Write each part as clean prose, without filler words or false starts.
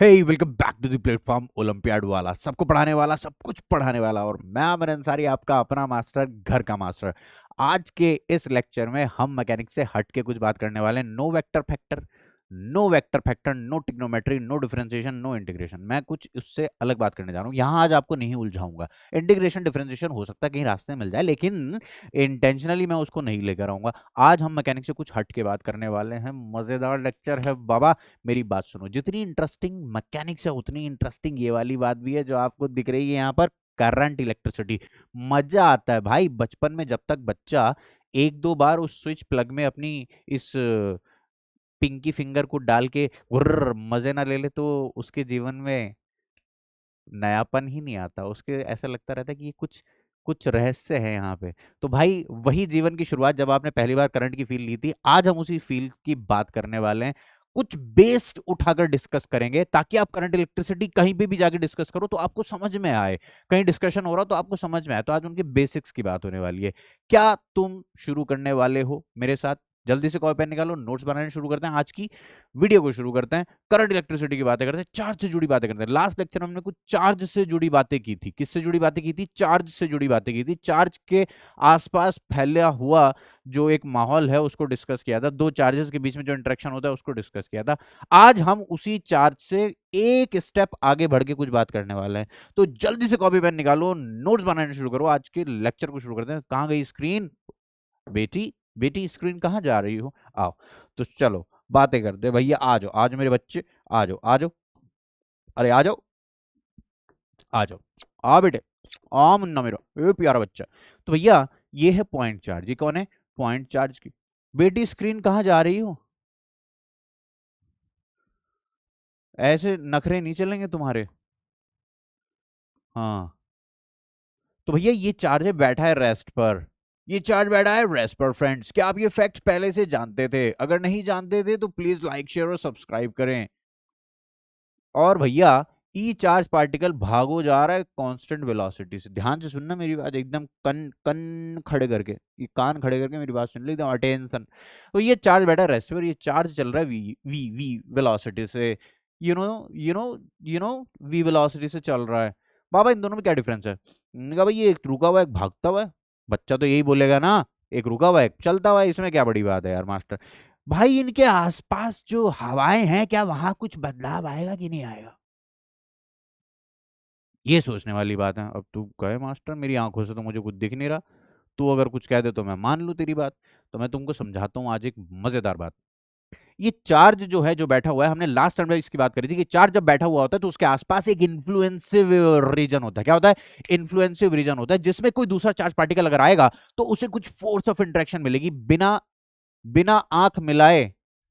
Hey welcome back to the platform olympiad वाला, सबको पढ़ाने वाला, सब कुछ पढ़ाने वाला। और मैं आमिर अंसारी, आपका अपना मास्टर, घर का मास्टर। आज के इस लेक्चर में हम मैकेनिक्स से हट के कुछ बात करने वाले हैं। No vector factor, no vector factor, no trigonometry, no differentiation, no integration. मैं कुछ उससे अलग बात करने जा रहा हूँ। यहाँ आज आपको नहीं उलझाऊंगा। इंटीग्रेशन डिफरेंशिएशन हो सकता है कहीं रास्ते में मिल जाए, लेकिन इंटेंशनली मैं उसको नहीं लेकर आऊंगा। आज हम मैकेनिक्स से कुछ हट के बात करने वाले हैं। मजेदार लेक्चर है बाबा। मेरी बात सुनो, जितनी इंटरेस्टिंग मैकेनिक्स है उतनी इंटरेस्टिंग ये वाली बात भी है जो आपको दिख रही है यहाँ पर, करंट इलेक्ट्रिसिटी। मजा आता है भाई बचपन में, जब तक बच्चा एक दो बार उस स्विच प्लग में अपनी इस पिंकी फिंगर को डाल के गुर्र मजे ना ले ले, तो उसके जीवन में नयापन ही नहीं आता। उसके ऐसा लगता रहता है कि ये कुछ कुछ रहस्य है यहाँ पे। तो भाई वही जीवन की शुरुआत जब आपने पहली बार करंट की फील ली थी। आज हम उसी फील की बात करने वाले हैं। कुछ बेस्ड उठाकर डिस्कस करेंगे ताकि आप करंट इलेक्ट्रिसिटी कहीं पे भी जाके डिस्कस करो तो आपको समझ में आए। कहीं डिस्कशन हो रहा तो आपको समझ में आए। तो आज उनके बेसिक्स की बात होने वाली है। क्या तुम शुरू करने वाले हो मेरे साथ? जल्दी से कॉपी पेन निकालो, नोट्स बनाने शुरू करते हैं। आज की वीडियो को शुरू करते हैं। करंट इलेक्ट्रिसिटी की बातें करते हैं, चार्ज से जुड़ी बातें करते हैं। लास्ट लेक्चर में हमने कुछ चार्ज से जुड़ी बातें की थी। किससे जुड़ी बातें की थी? चार्ज से जुड़ी बातें की थी। चार्ज के आसपास फैला हुआ जो एक माहौल है उसको डिस्कस किया था। दो चार्जेस के बीच में जो इंटरेक्शन होता है उसको डिस्कस किया था। आज हम उसी चार्ज से एक स्टेप आगे बढ़ के कुछ बात करने वाले हैं। तो जल्दी से कॉपी पेन निकालो, नोट्स बनाने शुरू करो। आज के लेक्चर को शुरू करते हैं। कहाँ गई स्क्रीन? बेटी बेटी स्क्रीन कहाँ जा रही हो? आओ। तो चलो बातें करते हैं। भैया आ जाओ, आज मेरे बच्चे आ जाओ, आ जाओ। अरे आ जाओ, आ जाओ, आ बेटे, आ मुन्ना मेरा ये प्यारा बच्चा। तो भैया ये है पॉइंट चार्ज। ये कौन है? पॉइंट चार्ज की बेटी स्क्रीन कहाँ जा रही हो? ऐसे नखरे नहीं चलेंगे तुम्हारे। हाँ, तो भैया ये चार्ज है बैठा है रेस्ट पर। ये चार्ज बैठा है रेस्ट पर फ्रेंड्स। क्या आप ये फैक्ट पहले से जानते थे? अगर नहीं जानते थे तो प्लीज लाइक शेयर और सब्सक्राइब करें। और भैया ई चार्ज पार्टिकल भागो जा रहा है कांस्टेंट वेलोसिटी से। ध्यान से सुनना मेरी बात, एकदम कन कन खड़े करके, ये कान खड़े करके मेरी बात सुन ली, एकदम अटेंशन। तो ये चार्ज बैठा है रेस्ट पर। ये चार्ज चल रहा है वी वी वी वेलोसिटी से। You know you know you know V velocity से चल रहा है। बाबा इन दोनों में क्या डिफरेंस है? मैंने कहा भाई ये एक रुका हुआ है, एक भागता हुआ है। बच्चा तो यही बोलेगा ना, एक रुका हुआ है एक चलता हुआ है। इसमें क्या बड़ी बात है यार मास्टर? भाई इनके आसपास जो हवाएं हैं, क्या वहां कुछ बदलाव आएगा कि नहीं आएगा? ये सोचने वाली बात है। अब तू कहे मास्टर मेरी आंखों से तो मुझे कुछ दिख नहीं रहा, तू अगर कुछ कह दे तो मैं मान लूं तेरी बात। तो मैं तुमको समझाता हूँ आज एक मजेदार बात। ये चार्ज जो है, जो बैठा हुआ है, हमने लास्ट टाइम इसकी बात करी थी कि चार्ज जब बैठा हुआ होता है तो उसके आसपास एक इन्फ्लुएंसिव रीजन होता है। क्या होता है? इन्फ्लुएंसिव रीजन होता है, जिसमें कोई दूसरा चार्ज पार्टिकल अगर आएगा तो उसे कुछ फोर्स ऑफ इंटरेक्शन मिलेगी। बिना बिना आंख मिलाए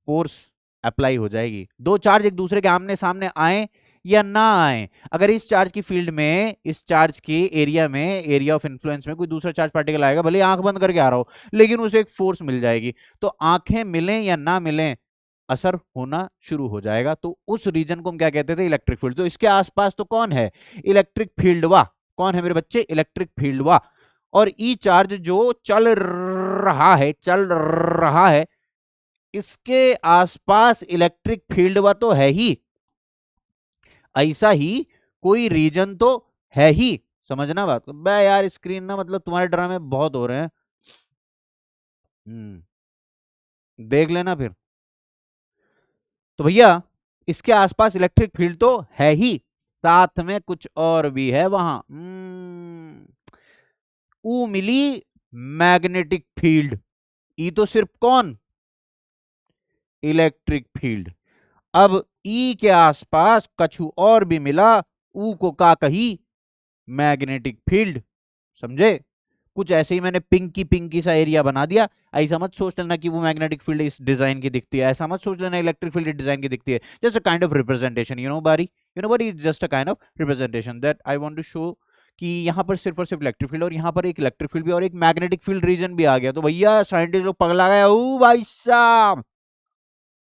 फोर्स अप्लाई हो जाएगी। दो चार्ज एक दूसरे के आमने सामने आए या ना आए, अगर इस चार्ज की फील्ड में, इस चार्ज के एरिया में, एरिया ऑफ इन्फ्लुएंस में कोई दूसरा चार्ज पार्टिकल आएगा, भले आंख बंद करके आ रहा हो, लेकिन उसे एक फोर्स मिल जाएगी। तो आंखें मिलें या ना मिलें, असर होना शुरू हो जाएगा। तो उस रीजन को हम क्या कहते थे? Electric field. तो इसके आसपास तो कौन है? Electric field. वाह, कौन है मेरे बच्चे? Electric field. वाह। और ई चार्ज जो चल रहा है, इसके आसपास इलेक्ट्रिक फील्ड वा तो है ही, ऐसा ही कोई रीजन तो है ही। समझना बात को। बे यार स्क्रीन ना, मतलब तुम्हारे ड्रामे बहुत हो रहे हैं। देख लेना फिर। तो भैया इसके आसपास इलेक्ट्रिक फील्ड तो है ही, साथ में कुछ और भी है वहां। ऊ मिली मैग्नेटिक फील्ड। ई तो सिर्फ कौन? Electric field. अब ई के आसपास कछु और भी मिला, ऊ को का कही? Magnetic field. समझे? कुछ ऐसे ही मैंने पिंकी पिंकी सा एरिया बना दिया। ऐसा मत सोच लेना कि वो मैग्नेटिक फील्ड इस डिजाइन की दिखती है, ऐसा मत सोच लेना इलेक्ट्रिक फील्ड डिजाइन की दिखती है। Just a kind of representation, but just a kind of representation that I want to show कि यहाँ पर सिर्फ और सिर्फ इलेक्ट्रिक फील्ड, और यहाँ पर एक इलेक्ट्रिक फील्ड भी और एक मैग्नेटिक फील्ड रीजन भी आ गया। तो भैया साइंटिस्ट लोग पगला गए, ओ भाई साहब,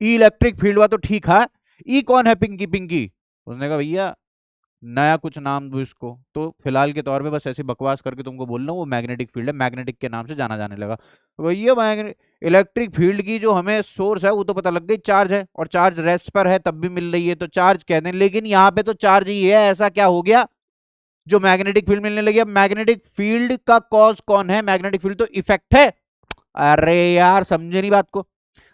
ई इलेक्ट्रिक फील्ड हुआ तो ठीक है, ई कौन है पिंकी पिंकी? उसने कहा भैया नया कुछ नाम दो इसको, तो फिलहाल के तौर पे बस ऐसी बकवास करके तुमको बोल रहा हूँ वो मैग्नेटिक फील्ड है, मैग्नेटिक के नाम से जाना जाने लगा। तो भैया मैग्नेट इलेक्ट्रिक फील्ड की जो हमें सोर्स है वो तो पता लग गई, चार्ज है, और चार्ज रेस्ट पर है तब भी मिल रही है तो चार्ज कहते हैं, लेकिन यहाँ पे तो चार्ज ही है, ऐसा क्या हो गया जो मैग्नेटिक फील्ड मिलने लगी? अब मैग्नेटिक फील्ड का कॉज कौन है? मैग्नेटिक फील्ड तो इफेक्ट है। अरे यार समझे नहीं बात को,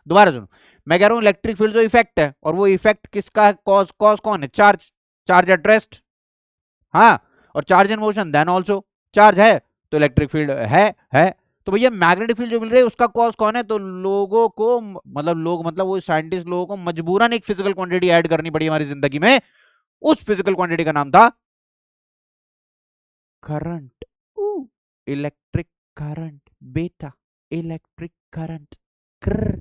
दोबारा सुनो। मैं कह रहा हूं इलेक्ट्रिक फील्ड तो इफेक्ट है, और वो इफेक्ट किसका कॉज कॉज कौन है? चार्ज। चार्ज एट रेस्ट, हाँ, और charge in motion then also charge है, तो इलेक्ट्रिक फील्ड है। तो भैया मैग्नेटिक फील्ड जो मिल रही है उसका कॉज कौन है? तो लोगों को, मतलब लोग मतलब वो साइंटिस्ट लोगों को मजबूरन एक फिजिकल क्वांटिटी ऐड करनी पड़ी हमारी जिंदगी में, उस फिजिकल क्वांटिटी का नाम था करंट। इलेक्ट्रिक करंट बेटा, इलेक्ट्रिक करंट। कर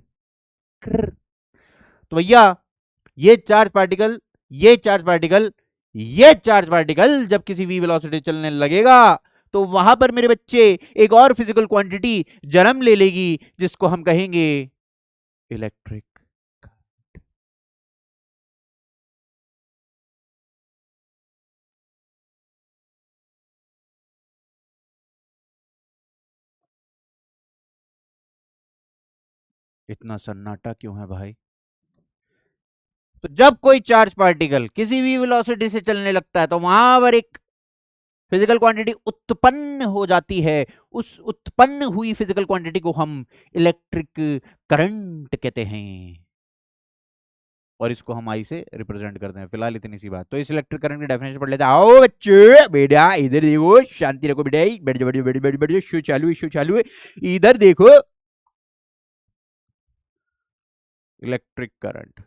कर। तो भैया ये चार्ज पार्टिकल, ये चार्ज पार्टिकल, ये चार्ज पार्टिकल जब किसी वी वेलोसिटी चलने लगेगा तो वहां पर मेरे बच्चे एक और फिजिकल क्वांटिटी जन्म ले लेगी जिसको हम कहेंगे इलेक्ट्रिक। इतना सन्नाटा क्यों है भाई? तो जब कोई चार्ज पार्टिकल किसी भी वेलोसिटी से चलने लगता है तो वहां पर एक फिजिकल क्वांटिटी उत्पन्न हो जाती है, उस उत्पन्न हुई फिजिकल क्वांटिटी को हम इलेक्ट्रिक करंट कहते हैं, और इसको हम आई से रिप्रेजेंट करते हैं। फिलहाल इतनी सी बात, तो इस इलेक्ट्रिक करंट की डेफिनेशन पढ़ लेते हैं। आओ बच्चे बेटा इधर देखो, शांति रखो बेटा, बैठ जाओ बैठ जाओ बैठ जाओ बैठ जाओ, शो चालू है शो चालू है, इधर देखो। इलेक्ट्रिक करंट,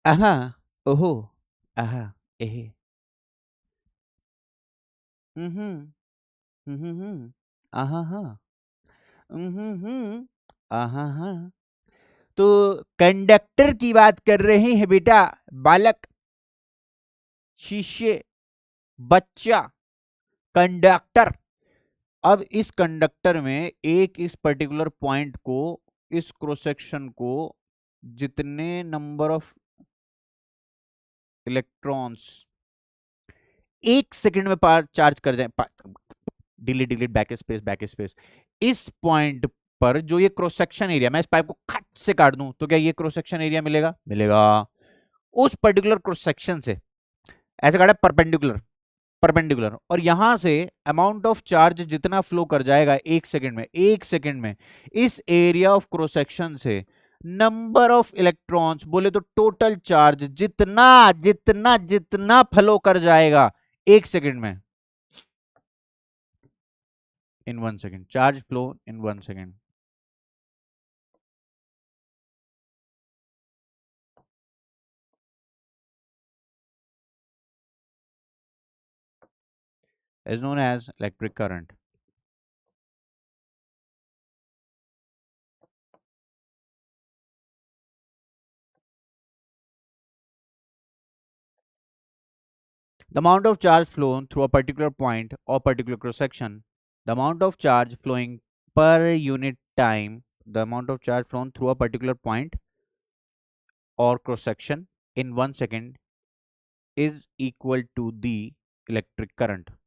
आहा, ओहो, आहा, एहे, हम्म आहा हा, आहा हा। तो कंडक्टर की बात कर रहे हैं बेटा, बालक, शिष्य, बच्चा, कंडक्टर। अब इस कंडक्टर में एक इस पर्टिकुलर पॉइंट को, इस क्रॉस सेक्शन को जितने नंबर ऑफ इलेक्ट्रॉन्स एक सेकंड में पार चार्ज कर जाए, डिलीट डिलीट बैक स्पेस, इस पॉइंट पर जो ये क्रॉस सेक्शन एरिया, मैं इस पाइप को खट से काट दूं तो क्या ये क्रॉस सेक्शन एरिया मिलेगा? मिलेगा। उस पर्टिकुलर क्रॉस सेक्शन से ऐसे काटा परपेंडिकुलर, परपेंडिकुलर, और यहां से अमाउंट ऑफ चार्ज जितना फ्लो कर जाएगा एक सेकंड में, एक सेकंड में इस एरिया ऑफ क्रॉस सेक्शन से नंबर ऑफ इलेक्ट्रॉन्स बोले तो टोटल चार्ज जितना जितना जितना फ्लो कर जाएगा एक सेकंड में, इन 1 second, charge flow in 1 second. is known as electric current. The amount of charge flown through a particular point or particular cross section, the amount of charge flowing per unit time, the amount of charge flown through a particular point or cross section in 1 second is equal to the electric current.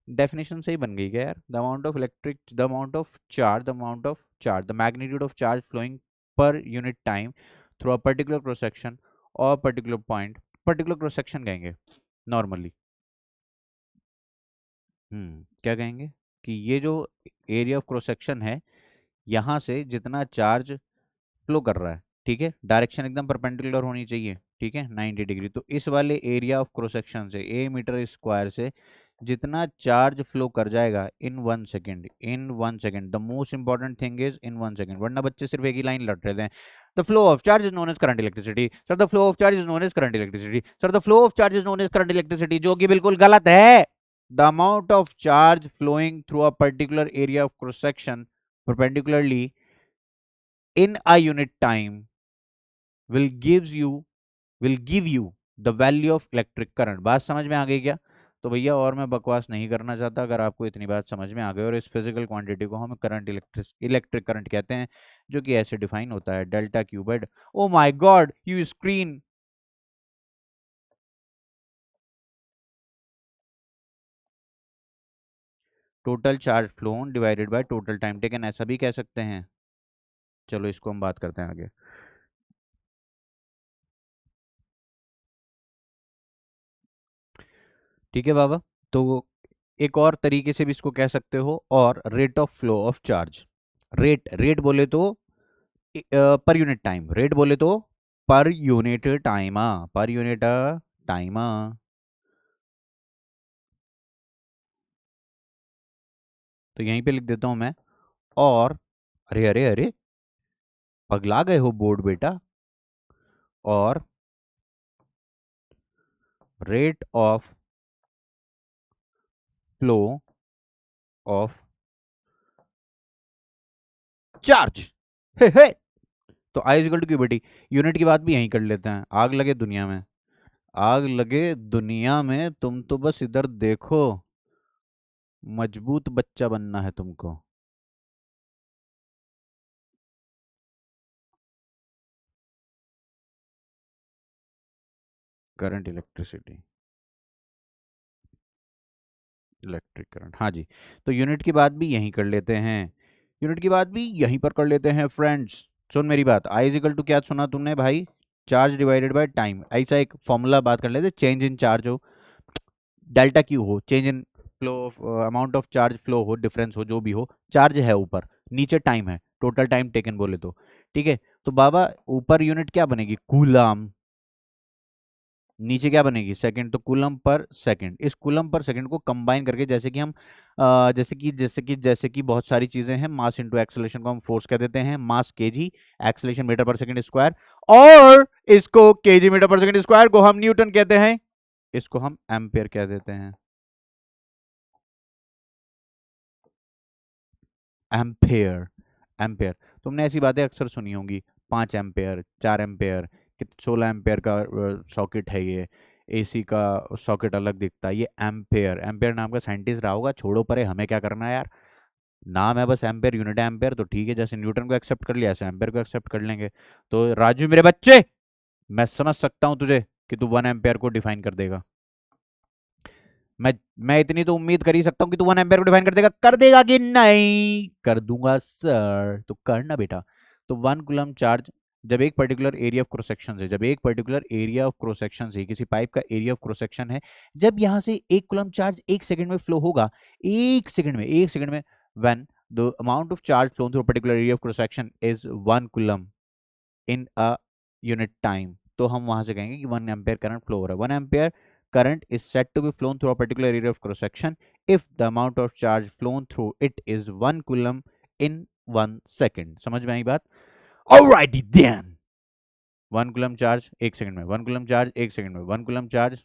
Definition से ही बन गई क्या यार? The amount of electric, the amount of charge, the amount of charge, the magnitude of charge flowing per unit time through a particular cross section or particular point, particular cross section कहेंगे normally. क्या कहेंगे कि ये जो area of cross section है, यहाँ से जितना चार्ज फ्लो कर रहा है, ठीक है, डायरेक्शन एकदम परपेंडिकुलर होनी चाहिए, ठीक है, 90 डिग्री। तो इस वाले एरिया ऑफ क्रॉस सेक्शन से ए मीटर स्क्वायर से जितना चार्ज फ्लो कर जाएगा in 1 second, in 1 second, the most important thing is in 1 second, वरना बच्चे सिर्फ एक ही लाइन लट रहे थे, the flow of charge is known as current electricity sir, the flow of charge is known as current electricity sir, the flow of charge is known as current electricity, जो कि बिल्कुल गलत है। The amount of charge flowing through a particular area of cross section perpendicularly in a unit time will give you the value of electric current. बात समझ में आ गई क्या? तो भैया और मैं बकवास नहीं करना चाहता, अगर आपको इतनी बात समझ में आ गई, और इस फिजिकल क्वांटिटी को हम करंट इलेक्ट्रिक करंट कहते हैं, जो कि ऐसे डिफाइन होता है, delta cubed. Oh my God, you screen. Total charge phloem divided by total time taken, ऐसा भी कह सकते हैं। चलो इसको हम बात करते हैं आगे। ठीक है बाबा। तो एक और तरीके से भी इसको कह सकते हो, और rate of flow of charge. Rate rate बोले तो पर यूनिट टाइम, रेट बोले तो per unit time, per unit time. तो यहीं पे लिख देता हूं मैं। और अरे अरे अरे, पगला गए हो बोर्ड बेटा। और rate of flow of charge. हे हे। तो I equal to Q by T. Unit की बात भी यहीं कर लेते हैं। आग लगे दुनिया में, आग लगे दुनिया में, तुम तो बस इधर देखो, मजबूत बच्चा बनना है तुमको। करंट इलेक्ट्रिसिटी, इलेक्ट्रिक करंट, हाँ जी। तो यूनिट की बात भी यहीं कर लेते हैं, यूनिट की बात भी यहीं पर कर लेते हैं फ्रेंड्स। सुन मेरी बात, आई इजिकल टू क्या सुना तुमने भाई? Charge divided by time. ऐसा एक फॉर्मूला बात कर लेते, चेंज इन चार्ज हो, डेल्टा क्यू हो, change in flow of amount of charge flow हो, डिफरेंस हो, जो भी हो, चार्ज है ऊपर, नीचे टाइम है, टोटल टाइम टेकन बोले तो। ठीक है। तो बाबा ऊपर यूनिट क्या बनेगी? कूलम। नीचे क्या बनेगी? सेकंड। तो कूलम पर सेकंड। इस कूलम पर सेकंड को कंबाइन करके, जैसे कि हम जैसे कि बहुत सारी चीजें हैं, मास इनटू एक्सेलरेशन को हम फोर्स कह देते हैं, मास केजी, एक्सेलरेशन मीटर पर सेकंड स्क्वायर, और इसको केजी मीटर पर सेकंड स्क्वायर को हम न्यूटन कहते हैं, इसको हम एम्पियर कह देते हैं। Ampere, ampere. तुमने ऐसी बातें अक्सर सुनी होंगी, 5 एम्पेयर, 4 एम्पेयर, 16 एम्पेयर का सॉकेट है ये, एसी का सॉकेट अलग दिखता है, ये एम्पेयर, एम्पेयर नाम का साइंटिस्ट रहा होगा। छोड़ो परे, हमें क्या करना है यार, नाम है बस एम्पेयर, यूनिट है एम्पेयर, तो ठीक है, जैसे न्यूटन को एक्सेप्ट कर लिया ऐसे एम्पेयर को एक्सेप्ट कर लेंगे। तो राजू मेरे बच्चे, मैं समझ सकता हूं तुझे कि तू 1 एम्पेयर को डिफाइन कर देगा। मैं मैं इतनी तो उम्मीद कर ही सकता हूँ कि तू 1 एम्पेयर को डिफाइन कर देगा। कर देगा कि नहीं? कर दूंगा सर, तो करना बेटा। तो 1 कूलम चार्ज, जब एक particular area of cross section है, जब एक particular area of cross section है, किसी पाइप का एरिया ऑफ क्रॉस सेक्शन है, जब यहां से 1 कूलम चार्ज 1 सेकंड में फ्लो होगा, 1 सेकंड में, 1 सेकंड में, when the amount of charge phloem through particular area of cross section is 1 coulomb in a unit time, तो हम वहां से कहेंगे कि 1 एम्पेयर करंट फ्लो हो रहा है। 1 ampere current is said to be flown through a particular area of cross section if the amount of charge flown through it is 1 coulomb in 1 second। समझ में आई बात? Alrighty then। 1 coulomb charge 1 second में, 1 coulomb charge 1 second में, 1 coulomb charge,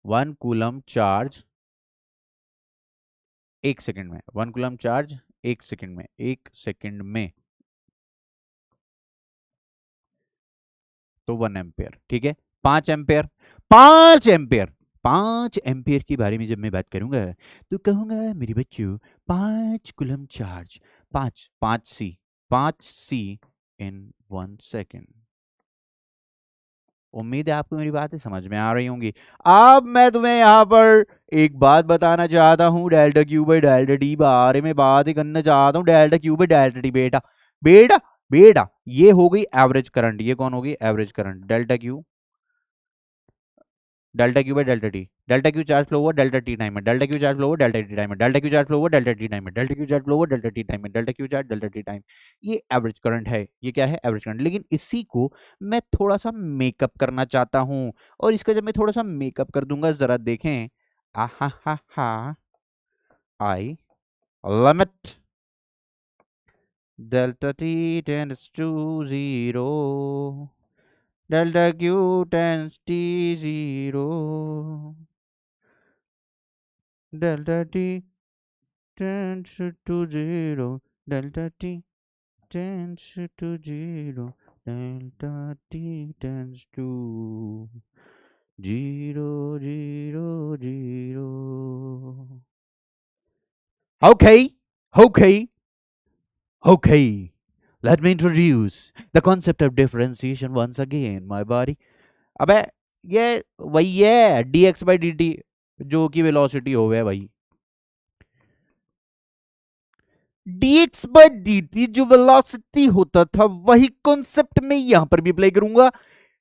1 coulomb charge 1 second में, 1 coulomb charge 1 second में, 1 second में, तो 1 ampere. ठीक है। 5 एम्पेयर, 5 एम्पेयर, 5 एम्पेयर के बारे में जब मैं बात करूंगा, तो कहूंगा मेरी बच्चों, 5 कूलम चार्ज, 5 सी, 5 सी इन 1 सेकेंड। उम्मीद है आपको मेरी बातें समझ में आ रही होंगी। अब मैं तुम्हें यहाँ पर एक बात बताना चाहता हूँ, delta Q by delta T बारे में बात ही करना चाहता हूँ। Delta Q by delta T बेटा, बेटा बेटा, ये हो गई एवरेज करंट। ये कौन होगी? Average current. Delta Q, delta Q by delta T, delta Q charge flow हुआ डेल्टा टी टाइम में, डेल्टा क्यू चार्ज फ्लो हुआ डेल्टा टी टाइम में, डेल्टा क्यू चार्ज फ्लो हुआ डेल्टा टी टाइम में, delta Q charge flow हुआ delta T time में, delta Q charge delta T time. ये average current है। ये क्या है? Average current. लेकिन इसी को मैं थोड़ा सा मेकअप करना चाहता हूँ, और इसका जब मैं थोड़ा सा मेकअप कर दूंगा, जरा देखें, आहा हा हा, I limit delta T tends to zero, delta Q tends to zero, delta T tends to zero, delta T tends to zero, delta t tends to 0 0 0. Okay, okay, okay. Let me introduce the concept of differentiation once again, my buddy. अबे ये वही है dx by dt जो कि velocity हो गया भाई. dx by dt जो वेलोसिटी होता था वही कॉन्सेप्ट में यहां पर भी अप्लाई करूंगा.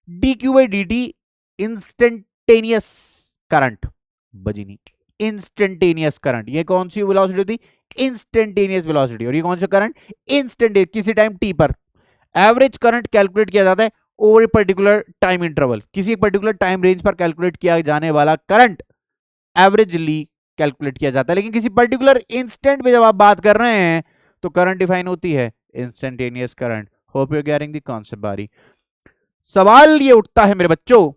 dq by dt instantaneous current. बजी नहीं. Instantaneous current. ये कौन सी वेलोसिटी होती? Instantaneous velocity. और ये कौन सा करंट? इंस्टेंटेनियस. किसी टाइम t पर एवरेज करंट कैलकुलेट किया जाता है over a particular time interval. किसी एक पर्टिकुलर टाइम रेंज पर कैलकुलेट किया जाने वाला करंट एवरेजली कैलकुलेट किया जाता है. लेकिन किसी पर्टिकुलर इंस्टेंट में जब आप बात कर रहे हैं तो करंट डिफाइन होती है instantaneous current. Hope you are getting the concept बारी. सवाल ये उठता है मेरे बच्चों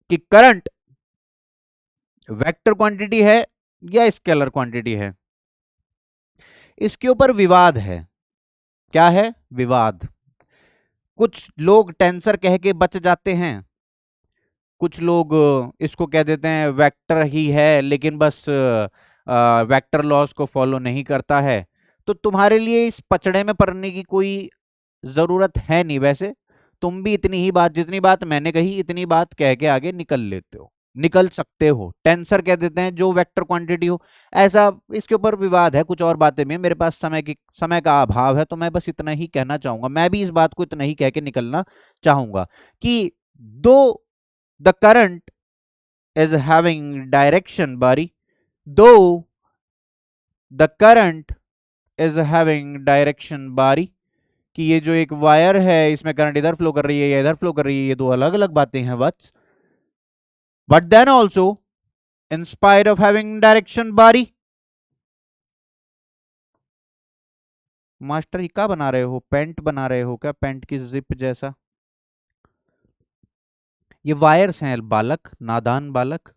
कि करंट वेक्टर क्वांटिटी है या स्केलर क्वांटिटी है. इसके ऊपर विवाद है. क्या है? विवाद. कुछ लोग टेंसर कह के बच जाते हैं. कुछ लोग इसको कह देते हैं वेक्टर ही है लेकिन बस वेक्टर लॉस को फॉलो नहीं करता है. तो तुम्हारे लिए इस पचड़े में पड़ने की कोई जरूरत है नहीं. वैसे तुम भी इतनी ही बात जितनी बात मैंने कही इतनी बात कह के आगे निकल लेते हो. निकल सकते हो. टेंसर कह देते हैं जो वेक्टर क्वांटिटी हो. ऐसा इसके ऊपर विवाद है. कुछ और बातें भी हैं. मेरे पास समय का अभाव है तो मैं बस इतना ही कहना चाहूंगा. मैं भी इस बात को इतना ही कह के निकलना चाहूंगा कि दो the current is having direction buddy. Though the current is having direction buddy. कि ये जो एक वायर है इसमें करंट इधर फ्लो कर रही है या इधर फ्लो कर रही है ये दो अलग अलग बातें हैं बस. But then also in spite of having direction buddy. Master ये क्या बना रहे हो? पेंट बना रहे हो क्या? पेंट की जिप जैसा. ये वायर्स हैं बालक. नादान बालक.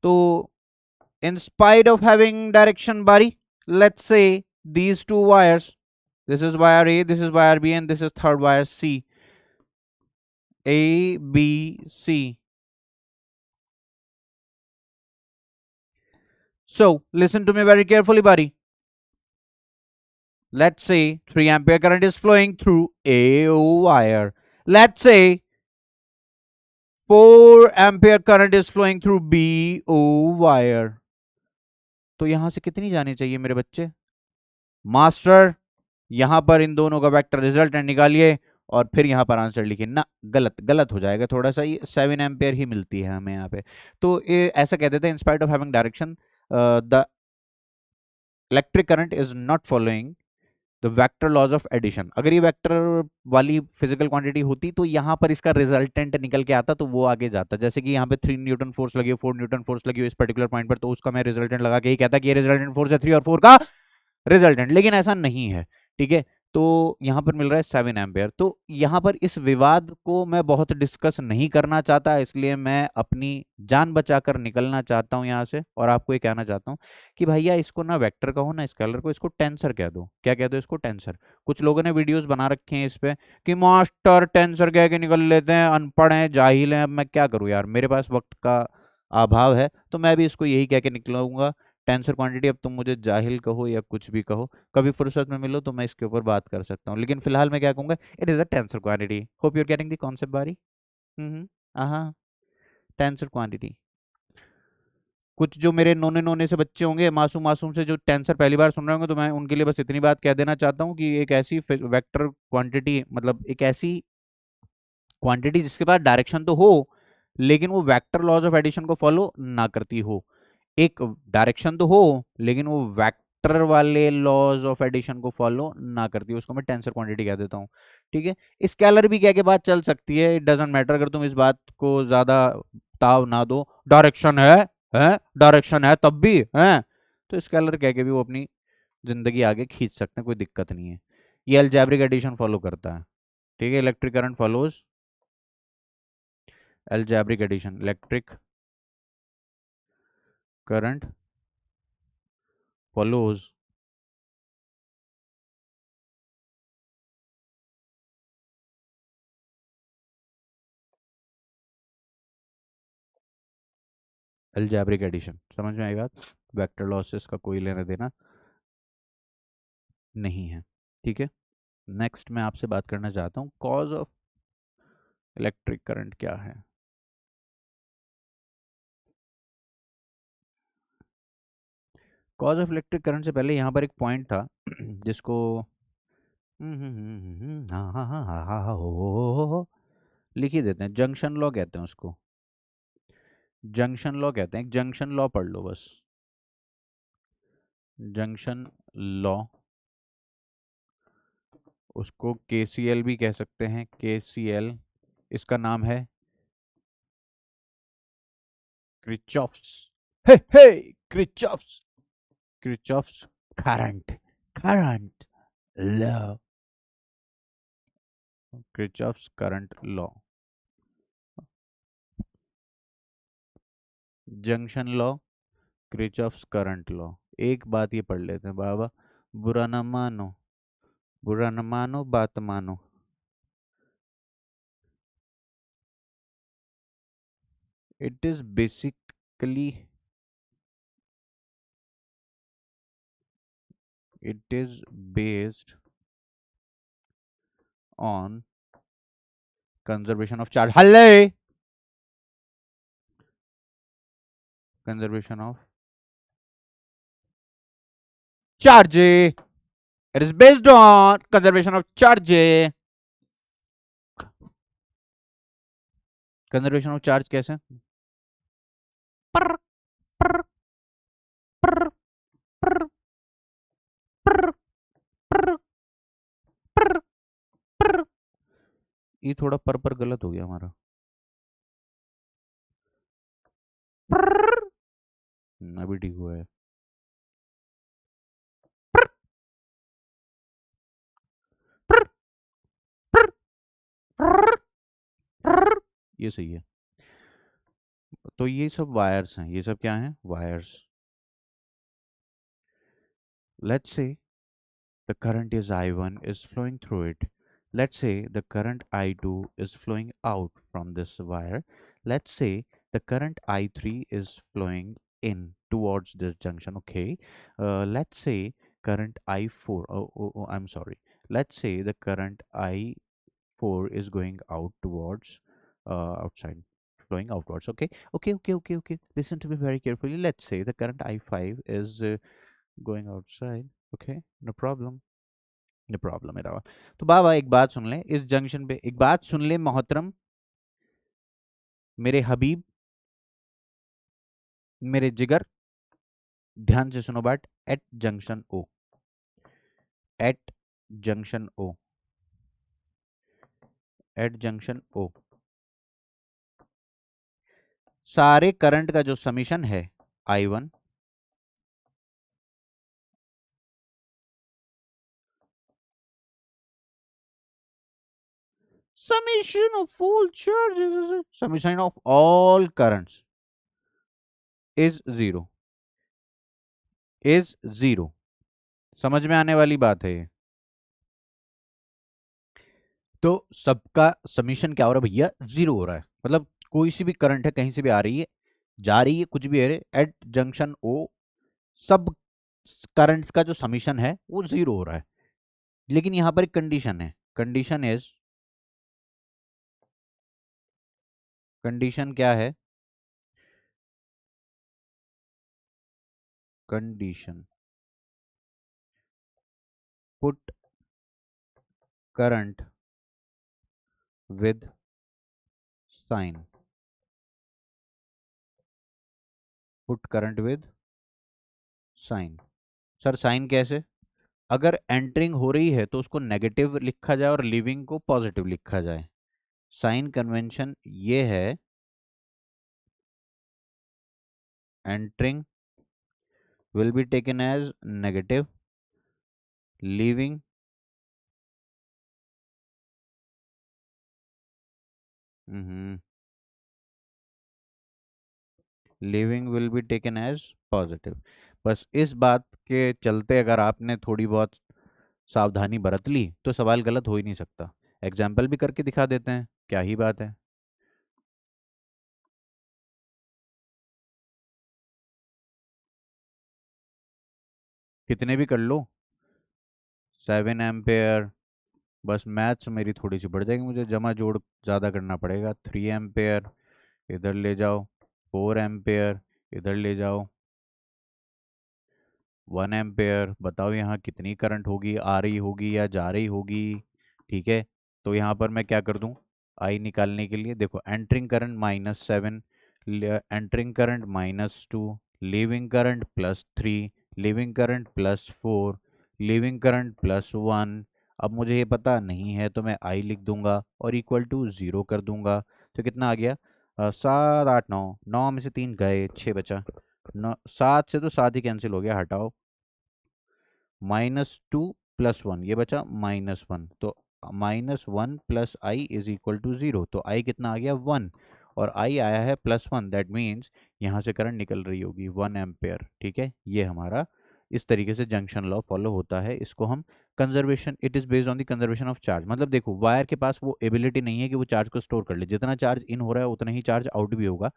तो in spite of having direction buddy, let's say these two wires, this is wire A, this is wire B, and this is third wire C. A, B, C. So listen to me very carefully buddy. Let's say 3 ampere current is flowing through A wire. Let's say 4 ampere current is flowing through B wire. तो यहां से कितनी जानी चाहिए मेरे बच्चे? Master यहां पर इन दोनों का वेक्टर रिजल्टेंट निकालिए और फिर यहां पर आंसर लिखिए ना. गलत गलत हो जाएगा थोड़ा सा. ये 7 एम्पियर ही मिलती है हमें यहाँ पे. तो ये ऐसा कह देते हैं in spite of having direction the electric current is not following the vector laws of addition. अगर ये वेक्टर वाली फिजिकल क्वांटिटी होती तो यहाँ पर इसका रिजल्टेंट निकल के आता तो वो आगे जाता. जैसे कि यहाँ पे 3 न्यूटन फोर्स लगी हो 4 न्यूटन फोर्स लगी हो इस पर्टिकुलर पॉइंट पर तो उसका मैं रिजल्टेंट लगा के ही कहता कि ये रिजल्टेंट फोर्स है 3 और 4 का रिजल्टेंट. लेकिन ऐसा नहीं है. ठीक है. तो यहां पर मिल रहा है 7 एम्पियर. तो यहां पर इस विवाद को मैं बहुत डिस्कस नहीं करना चाहता. इसलिए मैं अपनी जान बचाकर निकलना चाहता हूं यहां से और आपको ये कहना चाहता हूं कि भैया इसको ना वेक्टर कहो ना स्केलर को. इसको टेंसर कह दो. क्या कह दो इसको? टेंसर. कुछ लोगों ने वीडियोस बना रखे हैं इस पे कि मास्टर टेंसर कह के निकल लेते हैं. अनपढ़ हैं जाहिल हैं. अब मैं क्या करूं यार. मेरे पास वक्त का अभाव है तो मैं भी इसको यही कह के निकलूंगा टेंसर क्वांटिटी. अब तुम मुझे जाहिल कहो या कुछ भी कहो. कभी फुर्सत में मिलो तो मैं इसके ऊपर बात कर सकता हूँ. लेकिन फिलहाल मैं क्या कहूंगा it is a tensor quantity. Hope you are getting the concept बारी. हाँ. Tensor quantity. कुछ जो मेरे नोने नोने से बच्चे होंगे मासूम मासूम से जो टेंसर पहली बार सुन रहे होंगे तो मैं उनके लिए बस इतनी बात कह देना चाहता हूँ कि एक ऐसी वेक्टर क्वांटिटी मतलब एक ऐसी क्वांटिटी जिसके पास डायरेक्शन तो हो लेकिन वो वेक्टर लॉज ऑफ एडिशन को फॉलो ना करती हो. एक डायरेक्शन तो हो लेकिन वो वेक्टर वाले लॉज ऑफ एडिशन को फॉलो ना करती है. उसको मैं टेंसर क्वांटिटी कह देता हूँ. ठीक है. स्केलर भी कह के बात चल सकती है. It doesn't matter. अगर तुम इस बात को ज्यादा ताव ना दो. डायरेक्शन है डायरेक्शन है तब भी है तो स्केलर कह के भी वो अपनी जिंदगी आगे खींच सकते हैं. कोई दिक्कत नहीं है. ये अलजेब्रिक एडिशन फॉलो करता है. ठीक है. Electric current follows algebraic addition. Electric current follows algebraic addition, समझ में आएगा। वेक्टर लॉसेस का कोई लेना देना नहीं है, ठीक है। नेक्स्ट मैं आपसे बात करना चाहता हूँ, कॉज ऑफ इलेक्ट्रिक करंट क्या है। कॉज ऑफ इलेक्ट्रिक करंट से पहले यहाँ पर एक पॉइंट था जिसको हाँ हाँ हाँ हाँ हाँ हाँ हो लिख ही देते हैं, जंक्शन लॉ कहते हैं उसको। जंक्शन लॉ कहते हैं, एक जंक्शन लॉ पढ़ लो बस। जंक्शन लॉ, उसको केसीएल भी कह सकते हैं, केसीएल। इसका नाम है क्रिचॉफ्स, हे हे Kirchhoff's, Kirchhoff's current, current law, Kirchhoff's current law. Junction law, Kirchhoff's current law. एक बात ये पढ़ लेते हैं बाबा, बुरा न मानो, बुरा न मानो बात मानो। It is basically, it is based on conservation of charge. Halle, conservation of charge. It is based on conservation of charge. Conservation of charge कैसे? पर, पर, पर, पर, पर, पर, पर, पर। ये थोड़ा पर गलत हो गया हमारा। अभी ठीक हुआ है। ये सही है। तो ये सब वायर्स हैं, ये सब क्या हैं? Wires. Let's say the current is I1 is flowing through it. Let's say the current I2 is flowing out from this wire. Let's say the current I3 is flowing in towards this junction. Okay. Let's say current I4. I'm sorry. Let's say the current I4 is going out towards outside, flowing outwards. Okay. Okay. Listen to me very carefully. Let's say the current I5 is going outside. Okay. No problem. No problem at all. तो बाबा एक बात सुन ले, इस junction पे एक बात सुन ले मोहतरम, मेरे हबीब, मेरे जिगर, ध्यान से सुनो बात। एट जंक्शन ओ, एट जंक्शन ओ, एट जंक्शन ओ, सारे करंट का जो समीशन है I1, summation of all charges, summation of all currents is zero, is zero। समझ में आने वाली बात है ये। तो सबका समीशन क्या हो रहा है भैया? जीरो हो रहा है। मतलब कोई सी भी करंट है, कहीं से भी आ रही है, जा रही है, कुछ भी है, एट जंक्शन ओ सब करंट्स का जो समीशन है वो जीरो हो रहा है। लेकिन यहां पर एक कंडीशन है, कंडीशन इज, कंडीशन क्या है? Condition, put current with sign, put current with sign. Sir sign कैसे? अगर एंटरिंग हो रही है तो उसको नेगेटिव लिखा जाए और लीविंग को पॉजिटिव लिखा जाए। साइन कन्वेंशन ये है, entering will be taken as negative, leaving mhm, leaving will be taken as positive। बस इस बात के चलते अगर आपने थोड़ी बहुत सावधानी बरत ली तो सवाल गलत हो ही नहीं सकता। एग्जाम्पल भी करके दिखा देते हैं, क्या ही बात है। कितने भी कर लो, 7 एम्पेयर। बस मैथ्स मेरी थोड़ी सी बढ़ जाएगी, मुझे जमा जोड़ ज़्यादा करना पड़ेगा। 3 एम्पेयर इधर ले जाओ, 4 एम्पेयर इधर ले जाओ, 1 एम्पेयर। बताओ यहाँ कितनी करंट होगी, आ रही होगी या जा रही होगी। ठीक है, तो यहाँ पर मैं क्या कर दूँ, आई निकालने के लिए देखो, entering current -7, entering current -2, leaving current +3, leaving current +4, leaving current +1। अब मुझे ये पता नहीं है तो मैं आई लिख दूंगा और इक्वल टू 0 कर दूंगा। तो कितना आ गया, 7 8 9, 9 में से 3 गए, 6 बचा। 7 से तो 7 ही कैंसिल हो गया, हटाओ। -2 +1, ये बचा -1, तो -1 plus I is equal to 0। तो आई कितना आ गया, 1, और आई आया है +1, दैट मीन्स यहाँ से करंट निकल रही होगी 1 एम्पेयर। ठीक है, ये हमारा इस तरीके से जंक्शन लॉ फॉलो होता है। इसको हम conservation, it is based on the conservation of charge. मतलब देखो, वायर के पास वो एबिलिटी नहीं है कि वो चार्ज को स्टोर कर ले, जितना चार्ज इन हो रहा है उतना ही चार्ज आउट भी होगा।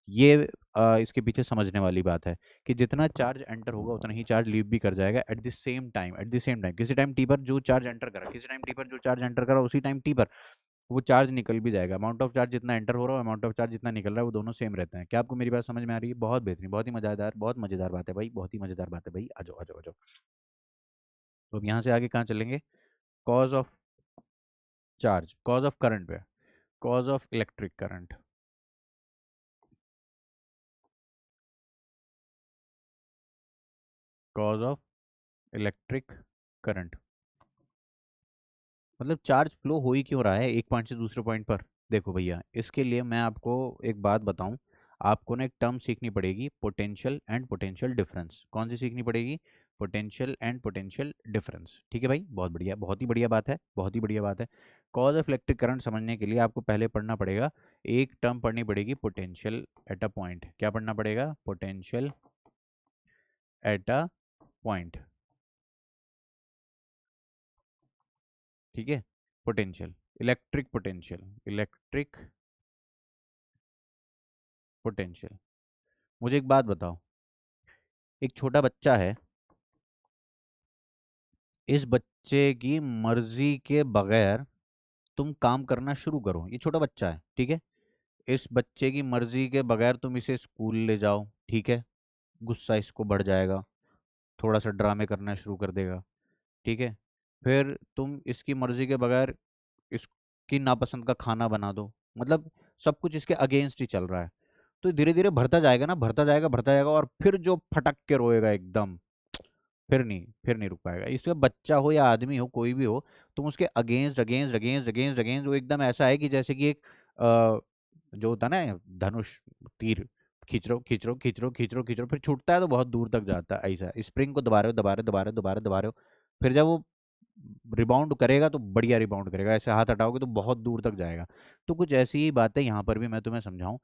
ये इसके पीछे समझने वाली बात है कि जितना चार्ज एंटर होगा उतना ही चार्ज लीव भी कर जाएगा at the same time. At the same time किसी टाइम टी पर जो चार्ज एंटर करा, किसी टाइम टी पर जो चार्ज एंटर करा, उसी टाइम टी पर वो चार्ज निकल भी जाएगा। अमाउंट ऑफ चार्ज जितना एंटर हो रहा है, अमाउंट ऑफ चार्ज जितना निकल रहा है, वो दोनों सेम रहते हैं। क्या आपको मेरी बात समझ में आ रही है? बहुत बेहतरीन, बहुत ही मजेदार, बहुत मजेदार बात है भाई, बहुत ही मजेदार बात है भाई। आ जाओ आ जाओ आ जाओ। तो अब यहाँ से आगे कहाँ चलेंगे, cause of charge, cause of current पे, cause of electric current, cause of electric current. मतलब चार्ज फ्लो हो ही क्यों रहा है एक पॉइंट से दूसरे पॉइंट पर। देखो भैया, इसके लिए मैं आपको एक बात बताऊं, आपको ना एक टर्म सीखनी पड़ेगी, पोटेंशियल एंड पोटेंशियल डिफरेंस। कौन सी सीखनी पड़ेगी, पोटेंशियल एंड पोटेंशियल डिफरेंस। ठीक है भाई, बहुत बढ़िया, बहुत ही बढ़िया बात है, बहुत ही बढ़िया बात है। कॉज ऑफ इलेक्ट्रिक करंट समझने के लिए आपको पहले पढ़ना पड़ेगा, एक टर्म पढ़नी पड़ेगी, पोटेंशियल एट अ पॉइंट। क्या पढ़ना पड़ेगा, पोटेंशियल एट अ पॉइंट। ठीक है, potential, electric potential, electric potential. मुझे एक बात बताओ, एक छोटा बच्चा है, इस बच्चे की मर्जी के बगैर तुम काम करना शुरू करो, ये छोटा बच्चा है, ठीक है, इस बच्चे की मर्जी के बगैर तुम इसे स्कूल ले जाओ, ठीक है, गुस्सा इसको बढ़ जाएगा, थोड़ा सा ड्रामे करना शुरू कर देगा। ठीक है, फिर तुम इसकी मर्जी के बगैर इसकी नापसंद का खाना बना दो, मतलब सब कुछ इसके अगेंस्ट ही चल रहा है। तो धीरे धीरे भरता जाएगा ना, भरता जाएगा, भरता जाएगा, और फिर जो फटक के रोएगा एकदम, फिर नहीं रुक पाएगा। इसका बच्चा हो या आदमी हो, कोई भी हो, तुम उसके against against against against against, वो एकदम ऐसा है कि जैसे कि एक जो होता है ना धनुष, तीर, खींच रहे हो खींच रहे हो खींच रहे हो खींच रहे हो खींच रहे हो, फिर छूटता है तो बहुत दूर तक जाता है। ऐसा स्प्रिंग को दबा रहे हो दबा रहे हो दबा रहे हो दबा रहे हो दबा रहे हो, फिर जब वो रिबाउंड करेगा तो बढ़िया रिबाउंड करेगा, ऐसे हाथ हटाओगे तो बहुत दूर तक जाएगा। तो कुछ ऐसी ही बात है यहाँ पर भी, मैं तुम्हें समझाऊं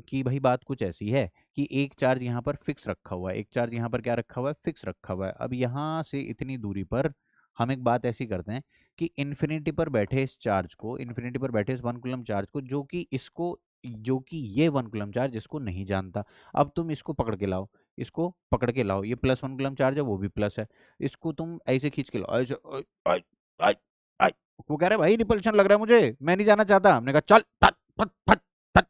कि भाई बात कुछ ऐसी है कि एक चार्ज यहाँ पर फिक्स रखा हुआ है, एक चार्ज यहाँ पर क्या रखा हुआ है, फिक्स रखा हुआ है। अब यहाँ से इतनी दूरी पर हम एक बात ऐसी करते हैं कि इन्फिनिटी पर बैठे इस चार्ज को, इन्फिनिटी पर बैठे इस 1 कूलम चार्ज को, जो कि ये 1 कूलम चार्ज इसको नहीं जानता। अब तुम इसको पकड़ के लाओ, इसको पकड़ के लाओ, ये +1 कूलम चार्ज है, वो भी प्लस है, इसको तुम ऐसे खींच के लाओ, ऐसे आई, आई, आई, आई। वो कह रहे भाई रिपल्शन लग रहा है मुझे, मैं नहीं जाना चाहता। हमने कहा चल फट फट फट फट,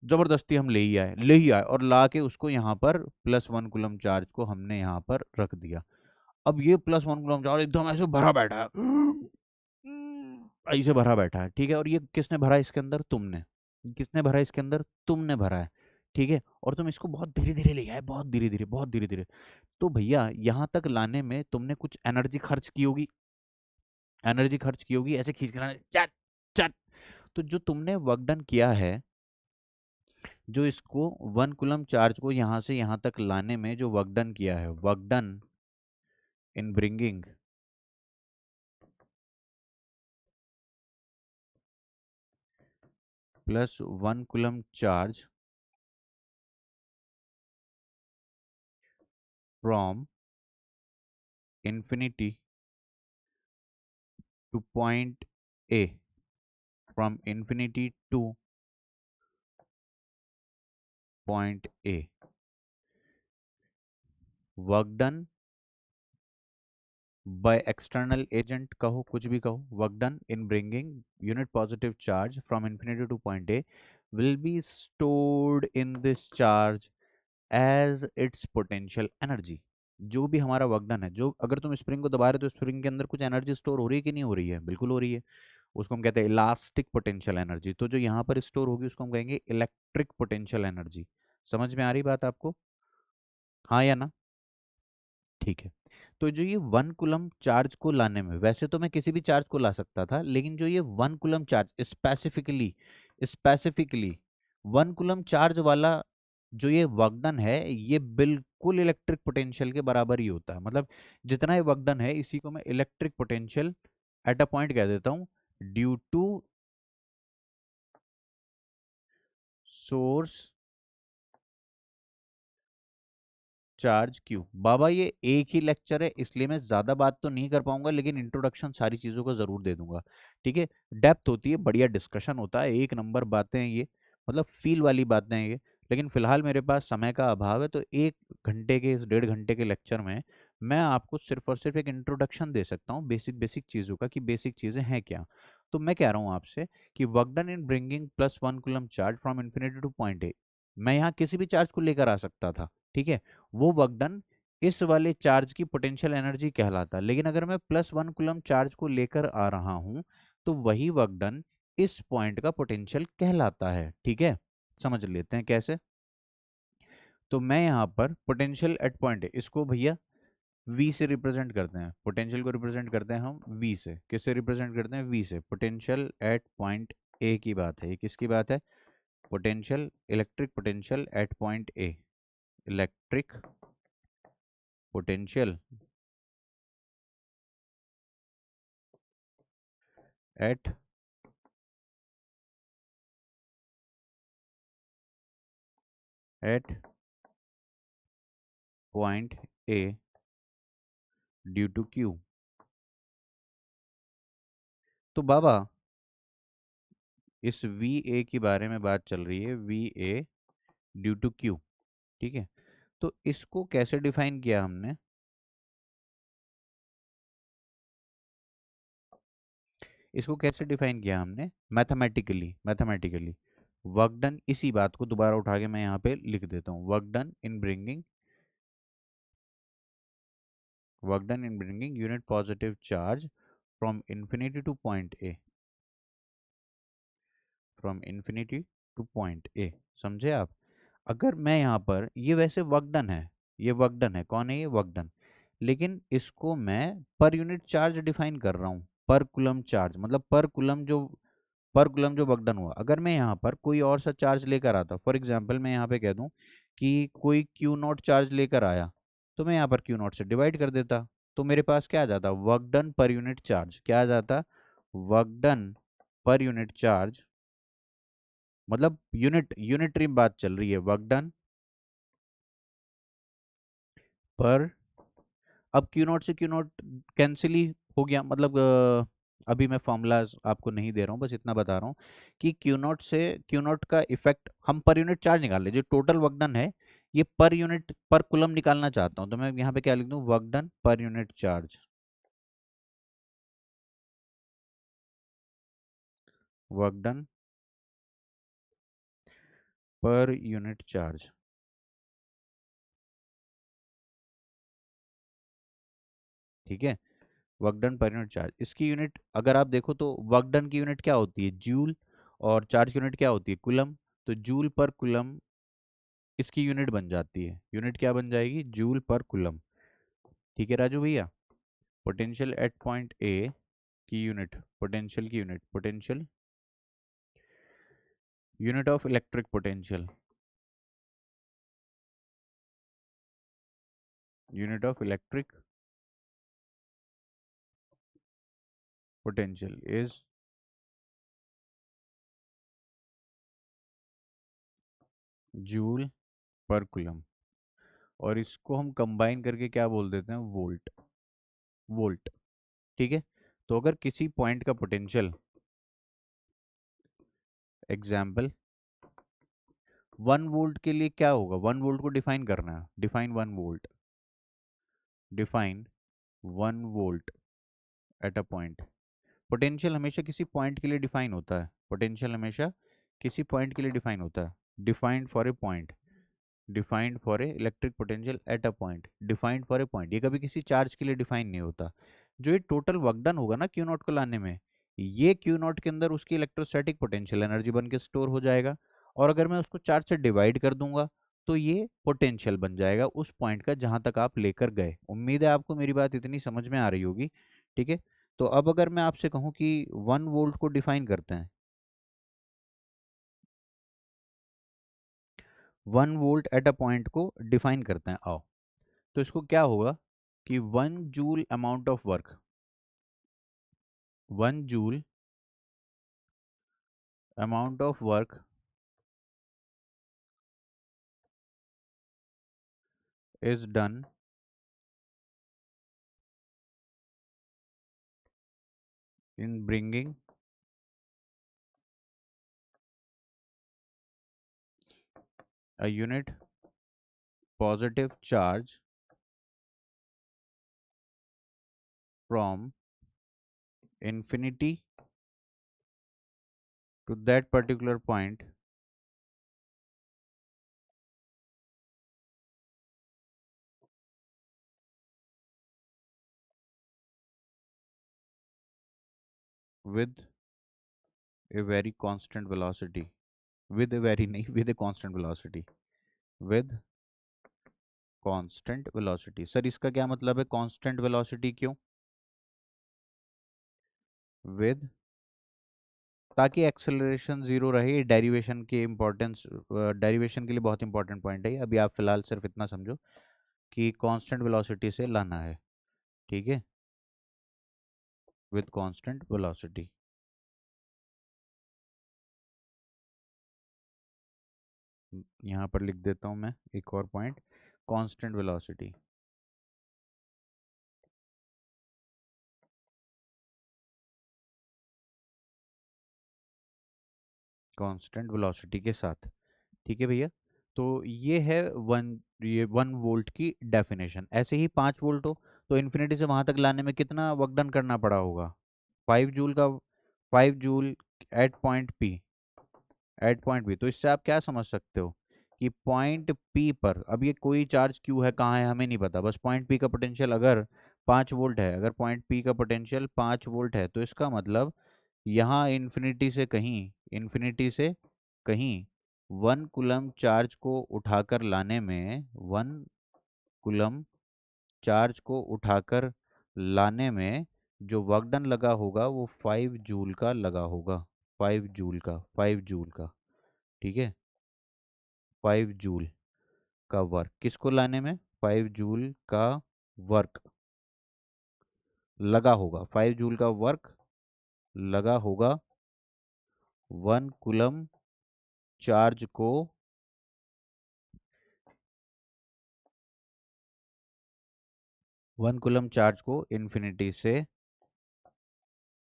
जबरदस्ती हम ले ही आए और ला के उसको यहाँ पर +1 कूलम चार्ज को हमने यहाँ पर रख दिया। अब ये +1 कूलम चार्ज एकदम ऐसे भरा बैठा है, ऐसे भरा बैठा है, ठीक है, और ये किसने भरा इसके अंदर, तुमने। किसने भरा इसके अंदर, तुमने भरा है, ठीक है, और तुम इसको बहुत धीरे धीरे ले आए, बहुत धीरे धीरे, बहुत धीरे धीरे। तो भैया यहाँ तक लाने में तुमने कुछ एनर्जी खर्च की होगी, एनर्जी खर्च की होगी, ऐसे खींच के लाने, चट चट। तो जो तुमने वर्क डन किया है, जो इसको 1 कूलम चार्ज को यहाँ से यहाँ तक लाने में जो वर्क डन किया है, work done in bringing +1 coulomb charge from infinity to point A, from infinity to point A, work done by external agent कहो, कुछ भी कहो, work done in bringing unit positive charge from infinity to point A will be stored in this charge as its potential energy. जो भी हमारा work done है, जो अगर तुम स्प्रिंग को दबा रहे हो तो स्प्रिंग के अंदर कुछ एनर्जी स्टोर हो रही है कि नहीं हो रही है? बिल्कुल हो रही है। उसको हम कहते हैं इलास्टिक पोटेंशियल एनर्जी। तो जो यहाँ पर स्टोर होगी उसको हम कहेंगे इलेक्ट्रिक पोटेंशियल एनर्जी। समझ में आ रही बात आपको? हाँ या ना? ठीक है। तो जो ये 1 कूलम चार्ज को लाने में, वैसे तो मैं किसी भी चार्ज को ला सकता था, लेकिन जो ये 1 coulomb charge specifically specifically 1 coulomb charge वाला जो ये वर्क डन है, ये बिल्कुल इलेक्ट्रिक पोटेंशियल के बराबर ही होता है। मतलब जितना ये वर्क डन है, इसी को मैं electric potential at a point कह देता हूँ, due to source charge Q. बाबा ये एक ही लेक्चर है, इसलिए मैं ज्यादा बात तो नहीं कर पाऊंगा, लेकिन इंट्रोडक्शन सारी चीजों का जरूर दे दूंगा। ठीक है। डेप्थ होती है, बढ़िया डिस्कशन होता है, एक नंबर बातें हैं ये, मतलब फील वाली बातें हैं ये। लेकिन फिलहाल मेरे पास समय का अभाव है, तो 1 घंटे के, इस 1.5 घंटे के लेक्चर में मैं आपको सिर्फ और सिर्फ एक इंट्रोडक्शन दे सकता हूँ बेसिक बेसिक चीजों का, कि बेसिक चीजें हैं क्या। तो मैं कह रहा हूँ आपसे कि work done in bringing plus 1 coulomb charge from infinity to point ए, मैं यहाँ किसी भी चार्ज को लेकर आ सकता था। ठीक है। वो वर्क डन इस वाले चार्ज की पोटेंशियल एनर्जी कहलाता है। लेकिन अगर मैं +1 कूलम चार्ज को लेकर आ रहा हूं, तो वही वर्क डन इस पॉइंट का पोटेंशियल कहलाता है। ठीक है। समझ लेते हैं कैसे। तो मैं यहाँ पर पोटेंशियल एट पॉइंट है, इसको भैया V से रिप्रेजेंट करते हैं। पोटेंशियल को रिप्रेजेंट करते हैं हम V से। किससे रिप्रेजेंट करते हैं? V से। पोटेंशियल एट पॉइंट ए की बात है, ये किसकी बात है? Potential, electric potential at point A. Electric potential at point A due to Q. तो बाबा इस वी ए के बारे में बात चल रही है, V A due to Q. ठीक है। तो इसको कैसे डिफाइन किया हमने? इसको कैसे डिफाइन किया हमने? मैथमेटिकली। मैथमेटिकली वर्क डन, इसी बात को दोबारा उठा के मैं यहाँ पे लिख देता हूँ। Work done in bringing unit positive charge from infinity to point A. From infinity to point ए। समझे आप? अगर मैं यहाँ पर, ये वैसे वर्क डन है, ये वर्क डन है, कौन है ये? Work done. लेकिन इसको मैं पर यूनिट चार्ज डिफाइन कर रहा हूँ। पर कूलम चार्ज मतलब पर कूलम जो वर्क डन हुआ। अगर मैं यहाँ पर कोई और सा चार्ज लेकर आता, फॉर एग्जांपल मैं यहाँ पे कह दूँ कि कोई क्यू नॉट चार्ज लेकर आया, तो मैं यहाँ पर क्यू नॉट से डिवाइड कर देता, तो मेरे पास क्या आ जाता? Work done per unit charge. क्या आ जाता? Work done per unit charge, मतलब यूनिटरी बात चल रही है, वर्क डन पर। अब क्यू नॉट से क्यू नॉट कैंसिल ही हो गया, मतलब अभी मैं फॉर्मूलाज आपको नहीं दे रहा हूँ, बस इतना बता रहा हूँ कि क्यू नॉट से क्यू नॉट का इफेक्ट हम पर यूनिट चार्ज निकाल ले, जो टोटल वर्क डन है ये पर यूनिट पर कुलम निकालना चाहता हूँ, तो मैं यहाँ पे क्या लिख दूँ? Work done per unit charge. Work done per unit charge. ठीक है। Work done per unit charge, इसकी यूनिट अगर आप देखो तो वर्क डन की यूनिट क्या होती है? जूल। और चार्ज की यूनिट क्या होती है? कुलम। तो जूल पर कुलम इसकी यूनिट बन जाती है। यूनिट क्या बन जाएगी? Joule per coulomb. ठीक है राजू भैया। पोटेंशियल एट पॉइंट ए की यूनिट, पोटेंशियल की unit, potential unit of electric potential, unit of electric potential is joule per coulomb. और इसको हम कंबाइन करके क्या बोल देते हैं? वोल्ट। वोल्ट। ठीक है। तो अगर किसी पॉइंट का पोटेंशियल, एग्जाम्पल 1 वोल्ट के लिए क्या होगा? 1 वोल्ट को डिफाइन करना है। Define 1 volt. Define 1 volt at a point. Potential हमेशा किसी पॉइंट के लिए डिफाइन होता है, पोटेंशियल हमेशा किसी पॉइंट के लिए डिफाइन होता है। Defined for a point, defined for a electric potential at a point, defined for a point, ये कभी किसी चार्ज के लिए डिफाइन नहीं होता। जो ये टोटल वर्क डन होगा ना क्यू नॉट को लाने में, ये क्यू नॉट के अंदर उसकी इलेक्ट्रोस्टैटिक पोटेंशियल एनर्जी बन के स्टोर हो जाएगा। और अगर मैं उसको चार्ज से डिवाइड कर दूंगा तो ये पोटेंशियल बन जाएगा उस पॉइंट का जहां तक आप लेकर गए। उम्मीद है आपको मेरी बात इतनी समझ में आ रही होगी। ठीक है, तो अब अगर मैं आपसे कहूं कि 1 वोल्ट को डिफाइन करते हैं, 1 वोल्ट एट अ पॉइंट को डिफाइन करते हैं, आओ। तो इसको क्या होगा कि 1 joule amount of work, 1 joule amount of work is done in bringing a unit positive charge from infinity to that particular point with a very constant velocity, with a very नहीं, with a constant velocity, with constant velocity। Sir इसका क्या मतलब है constant velocity क्यों? with, ताकि acceleration zero रहे। Derivation के importance, derivation के लिए बहुत इंपॉर्टेंट पॉइंट है ये। अभी आप फिलहाल सिर्फ इतना समझो कि कांस्टेंट वेलोसिटी से लाना है। ठीक है, विद कांस्टेंट वेलोसिटी। यहाँ पर लिख देता हूँ मैं एक और point, constant velocity, constant velocity के साथ। ठीक है भैया, तो ये है ये 1 वोल्ट की डेफिनेशन। ऐसे ही 5 वोल्ट हो तो इन्फिनिटी से वहां तक लाने में कितना वर्क डन करना पड़ा होगा? 5 जूल का, 5 joule at point P, at point B. तो इससे आप क्या समझ सकते हो कि पॉइंट पी पर, अब ये कोई चार्ज क्यू है कहाँ है हमें नहीं पता, बस पॉइंट पी का पोटेंशियल अगर 5 वोल्ट है, अगर पॉइंट पी का पोटेंशियल 5 वोल्ट है, तो इसका मतलब यहाँ इन्फिनिटी से कहीं, इन्फिनिटी से कहीं 1 कूलम चार्ज को उठाकर लाने में, 1 कूलम चार्ज को उठाकर लाने में जो वर्क डन लगा होगा वो 5 जूल का लगा होगा, 5 जूल का, 5 जूल का। ठीक है, 5 जूल का वर्क किसको लाने में, 5 जूल का वर्क लगा होगा, 5 जूल का वर्क लगा होगा 1 कूलम चार्ज को, 1 कूलम चार्ज को इन्फिनिटी से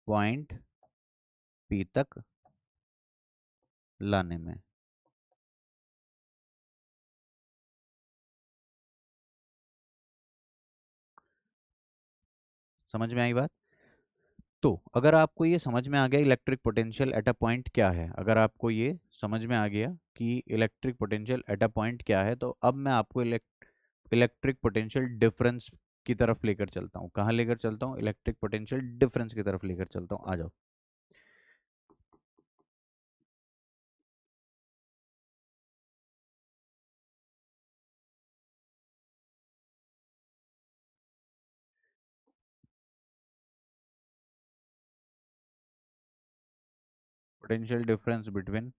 पॉइंट पी तक लाने में। समझ में आई बात? तो अगर आपको ये समझ में आ गया electric potential at a point क्या है, अगर आपको ये समझ में आ गया कि electric potential at a point क्या है, तो अब मैं आपको इलेक्ट्रिक पोटेंशियल डिफरेंस की तरफ लेकर चलता हूँ। कहाँ लेकर चलता हूँ? इलेक्ट्रिक पोटेंशियल डिफरेंस की तरफ लेकर चलता हूँ, आ जाओ। Potential difference between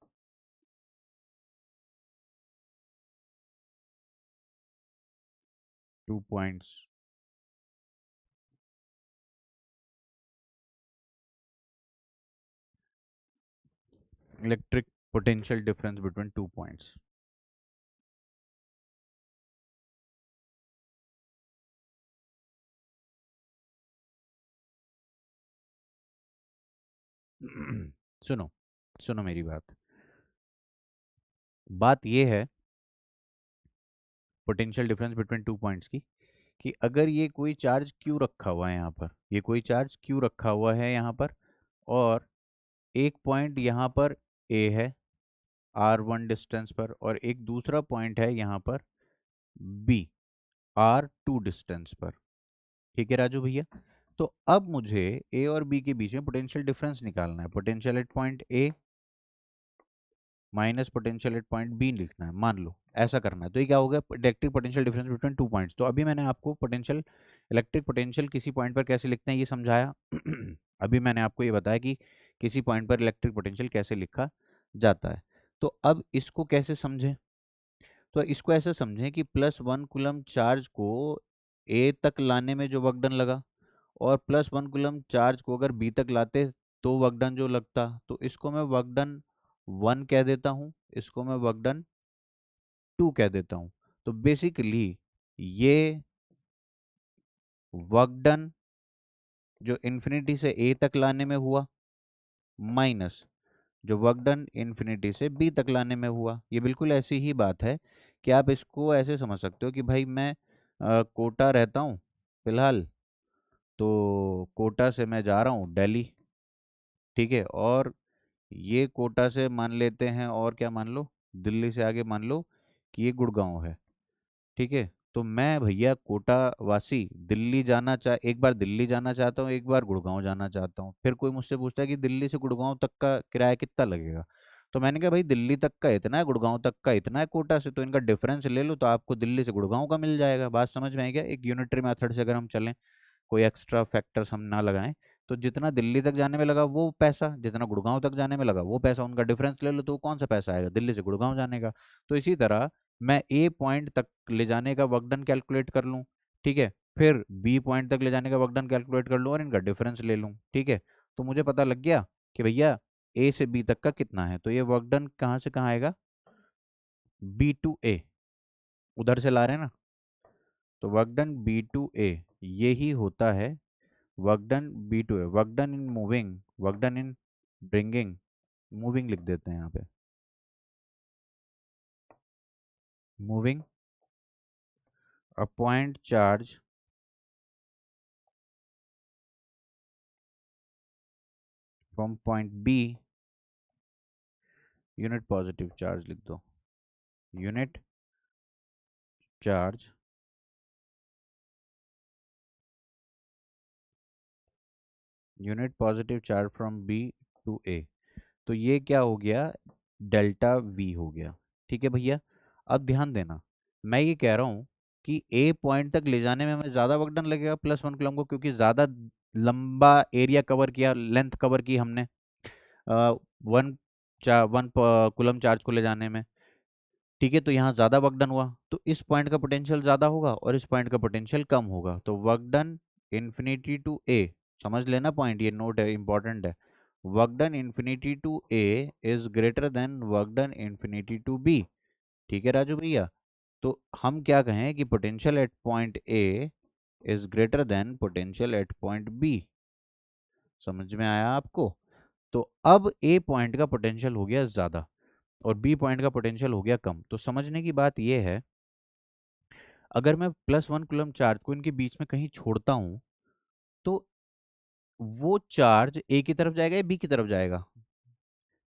two points, electric potential difference between two points. सुनो, सुनो मेरी बात। बात ये है potential difference between two points की, कि अगर ये कोई चार्ज क्यू रखा हुआ है यहाँ पर, ये कोई चार्ज क्यू रखा हुआ है यहाँ पर, और एक पॉइंट यहाँ पर ए है R1 डिस्टेंस पर, और एक दूसरा पॉइंट है यहाँ पर बी R2 डिस्टेंस पर। ठीक है राजू भैया। तो अब मुझे ए और बी के बीच में पोटेंशियल डिफरेंस निकालना है। Potential at point A minus potential at point B लिखना है, मान लो ऐसा करना है। तो ये क्या हो गया, electric potential difference between two points. तो अभी मैंने आपको पोटेंशियल, इलेक्ट्रिक पोटेंशियल किसी पॉइंट पर कैसे लिखते हैं ये समझाया। अभी मैंने आपको ये बताया कि किसी पॉइंट पर इलेक्ट्रिक पोटेंशियल कैसे लिखा जाता है। तो अब इसको कैसे समझें, तो इसको ऐसे समझें कि +1 कूलम चार्ज को ए तक लाने में जो वर्क डन लगा, और +1 कूलम चार्ज को अगर बी तक लाते तो वर्क डन जो लगता, तो इसको मैं वर्क डन 1 कह देता हूँ, इसको मैं वर्क डन 2 कह देता हूँ। तो बेसिकली ये वर्क डन जो इन्फिनिटी से ए तक लाने में हुआ, माइनस जो वर्क डन इन्फिनिटी से बी तक लाने में हुआ। ये बिल्कुल ऐसी ही बात है कि आप इसको ऐसे समझ सकते हो कि भाई मैं कोटा रहता हूँ फिलहाल, तो कोटा से मैं जा रहा हूँ दिल्ली। ठीक है, और ये कोटा से मान लेते हैं, और क्या मान लो, दिल्ली से आगे मान लो कि ये गुड़गांव है। ठीक है, तो मैं भैया कोटा वासी दिल्ली जाना एक बार दिल्ली जाना चाहता हूँ, एक बार गुड़गांव जाना चाहता हूँ। फिर कोई मुझसे पूछता है कि दिल्ली से गुड़गांव तक का किराया कितना लगेगा, तो मैंने कहा भाई दिल्ली तक का इतना है, गुड़गांव तक का इतना है कोटा से, तो इनका डिफरेंस ले लो तो आपको दिल्ली से गुड़गांव का मिल जाएगा। बात समझ में आई क्या? एक यूनिटरी मेथड से अगर हम चलें, कोई एक्स्ट्रा फैक्टर्स हम ना लगाएं, तो जितना दिल्ली तक जाने में लगा वो पैसा, जितना गुड़गांव तक जाने में लगा वो पैसा, उनका डिफरेंस ले लो तो कौन सा पैसा आएगा, दिल्ली से गुड़गांव जाने का। तो इसी तरह मैं ए पॉइंट तक ले जाने का वर्क डन कैलकुलेट कर लूँ, ठीक है, फिर बी पॉइंट तक ले जाने का वर्क डन कैलकुलेट कर लूँ और इनका डिफरेंस ले लूँ। ठीक है, तो मुझे पता लग गया कि भैया ए से बी तक का कितना है। तो ये वर्क डन कहाँ से कहाँ आएगा, बी टू ए, उधर से ला रहे हैं ना, तो work done B to A ये ही होता है work done B to A. Work done in moving, work done in bringing, moving लिख देते हैं यहाँ पे, moving a point charge from point B, unit positive charge लिख दो, unit charge unit positive charge from B to A. तो ये क्या हो गया, डेल्टा वी हो गया। ठीक है भैया, अब ध्यान देना, मैं ये कह रहा हूँ कि ए पॉइंट तक ले जाने में हमें ज़्यादा वर्क डन लगेगा +1 कूलम को, क्योंकि ज़्यादा लंबा एरिया कवर किया, लेंथ कवर की हमने वन वन कूलम चार्ज को ले जाने में। ठीक है, तो यहाँ ज़्यादा वर्क डन हुआ, तो इस पॉइंट का पोटेंशियल ज़्यादा होगा और इस पॉइंट का पोटेंशियल कम होगा। तो work done infinity to A, समझ लेना पॉइंट, ये नोट है, इंपॉर्टेंट है, work done infinity to A is greater than work done infinity to B. ठीक है राजू भैया, तो हम क्या कहें कि potential at point A is greater than potential at point B. समझ में आया आपको? तो अब ए पॉइंट का पोटेंशियल हो गया ज़्यादा और बी पॉइंट का पोटेंशियल हो गया कम। तो समझने की बात यह है, अगर मैं +1 कूलम चार्ज को इनके बीच में कहीं छोड़ता हूँ, तो वो चार्ज ए की तरफ जाएगा या बी की तरफ जाएगा?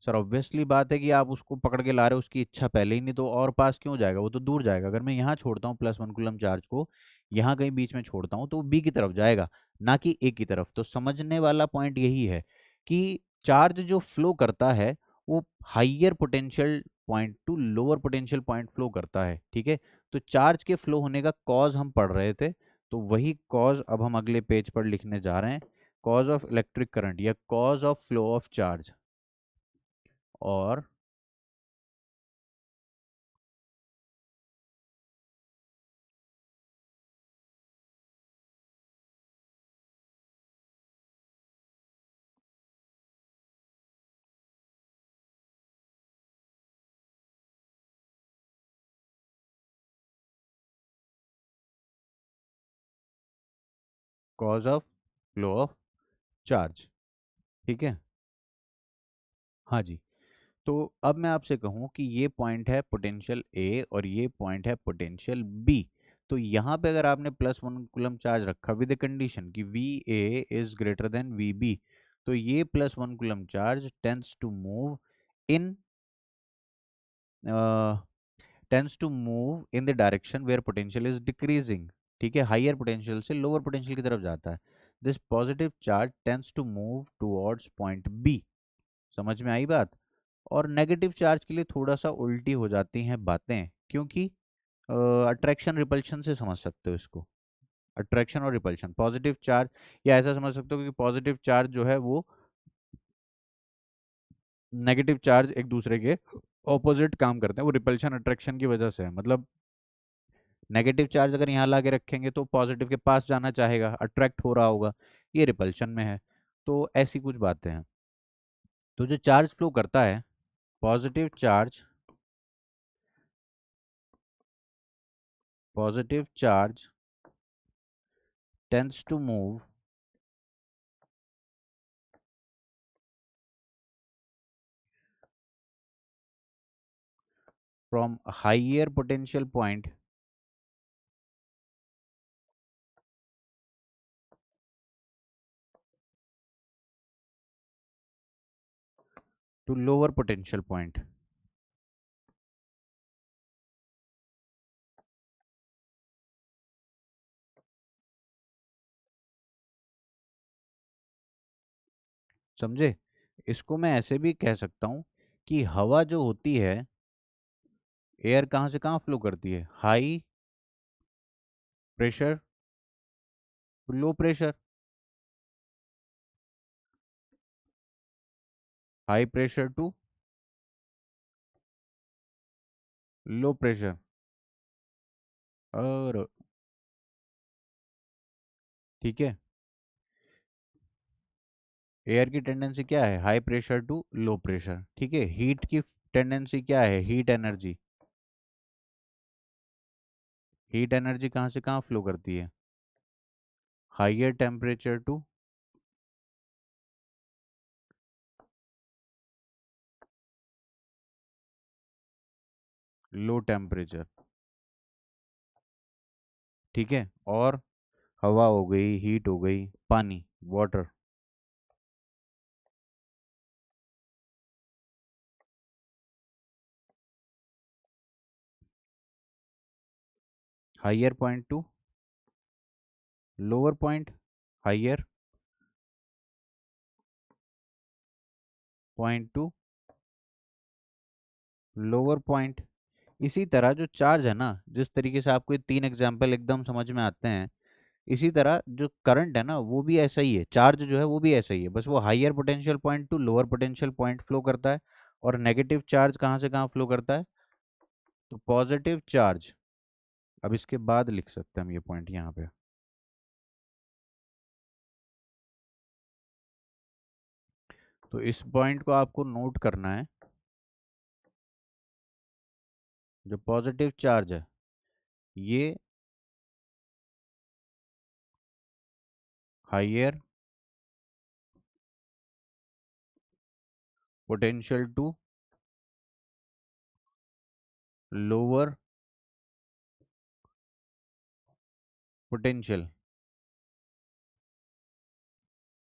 सर ऑब्वियसली बात है कि आप उसको पकड़ के ला रहे हो, उसकी इच्छा पहले ही, नहीं तो और पास क्यों जाएगा, वो तो दूर जाएगा। अगर मैं यहाँ छोड़ता हूँ +1 कूलम चार्ज को, यहाँ कहीं बीच में छोड़ता हूँ, तो वो बी की तरफ जाएगा, ना कि ए की तरफ। तो समझने वाला पॉइंट यही है कि चार्ज जो फ्लो करता है वो higher potential point to lower potential point flow करता है। ठीक है, तो चार्ज के फ्लो होने का कॉज हम पढ़ रहे थे, तो वही कॉज अब हम अगले पेज पर लिखने जा रहे हैं, कॉज ऑफ इलेक्ट्रिक करंट या cause of flow of charge, और cause of flow of charge. ठीक है, हाँ जी। तो अब मैं आपसे कहूँ कि ये पॉइंट है पोटेंशियल ए और ये पॉइंट है पोटेंशियल बी, तो यहाँ पे अगर आपने +1 कूलम चार्ज रखा विद कंडीशन कि VA is greater than VB, तो ये +1 coulomb charge in tends to move in the direction where potential is decreasing. ठीक है, हाइयर पोटेंशियल से लोअर पोटेंशियल की तरफ जाता है। This positive charge tends to move towards point B. समझ में आई बात? और नेगेटिव चार्ज के लिए थोड़ा सा उल्टी हो जाती हैं बातें, क्योंकि अट्रैक्शन रिपल्शन से समझ सकते हो इसको। अट्रैक्शन और रिपल्शन, पॉजिटिव चार्ज, या ऐसा समझ सकते हो कि पॉजिटिव चार्ज जो है वो नेगेटिव चार्ज एक दूसरे के ऑपोजिट काम करते हैं, वो रिपल्शन अट्रैक्शन की वजह से है। मतलब नेगेटिव चार्ज अगर यहाँ ला के रखेंगे तो पॉजिटिव के पास जाना चाहेगा, अट्रैक्ट हो रहा होगा, ये रिपल्शन में है। तो ऐसी कुछ बातें हैं। तो जो चार्ज फ्लो करता है, positive charge tends to move from higher potential point to lower potential point. समझे? इसको मैं ऐसे भी कह सकता हूँ कि हवा जो होती है, एयर कहाँ से कहाँ फ्लो करती है, high pressure to low pressure, high pressure to low pressure. और ठीक है, एयर की टेंडेंसी क्या है, high pressure to low pressure. ठीक है, हीट की टेंडेंसी क्या है, हीट एनर्जी कहाँ से कहाँ फ्लो करती है, higher temperature to low temperature. ठीक है, और हवा हो गई, हीट हो गई, पानी, water, higher point to lower point, higher point to lower point. इसी तरह जो चार्ज है ना, जिस तरीके से आपको ये 3 एग्जाम्पल एकदम समझ में आते हैं, इसी तरह जो करंट है ना वो भी ऐसा ही है, चार्ज जो है वो भी ऐसा ही है, बस वो higher potential point to lower potential point flow करता है। और नेगेटिव चार्ज कहाँ से कहाँ फ्लो करता है, तो पॉजिटिव चार्ज। अब इसके बाद लिख सकते हैं हम ये पॉइंट यहाँ पे। तो इस पॉइंट को आपको नोट करना है, जो पॉजिटिव चार्ज है ये higher potential to lower potential.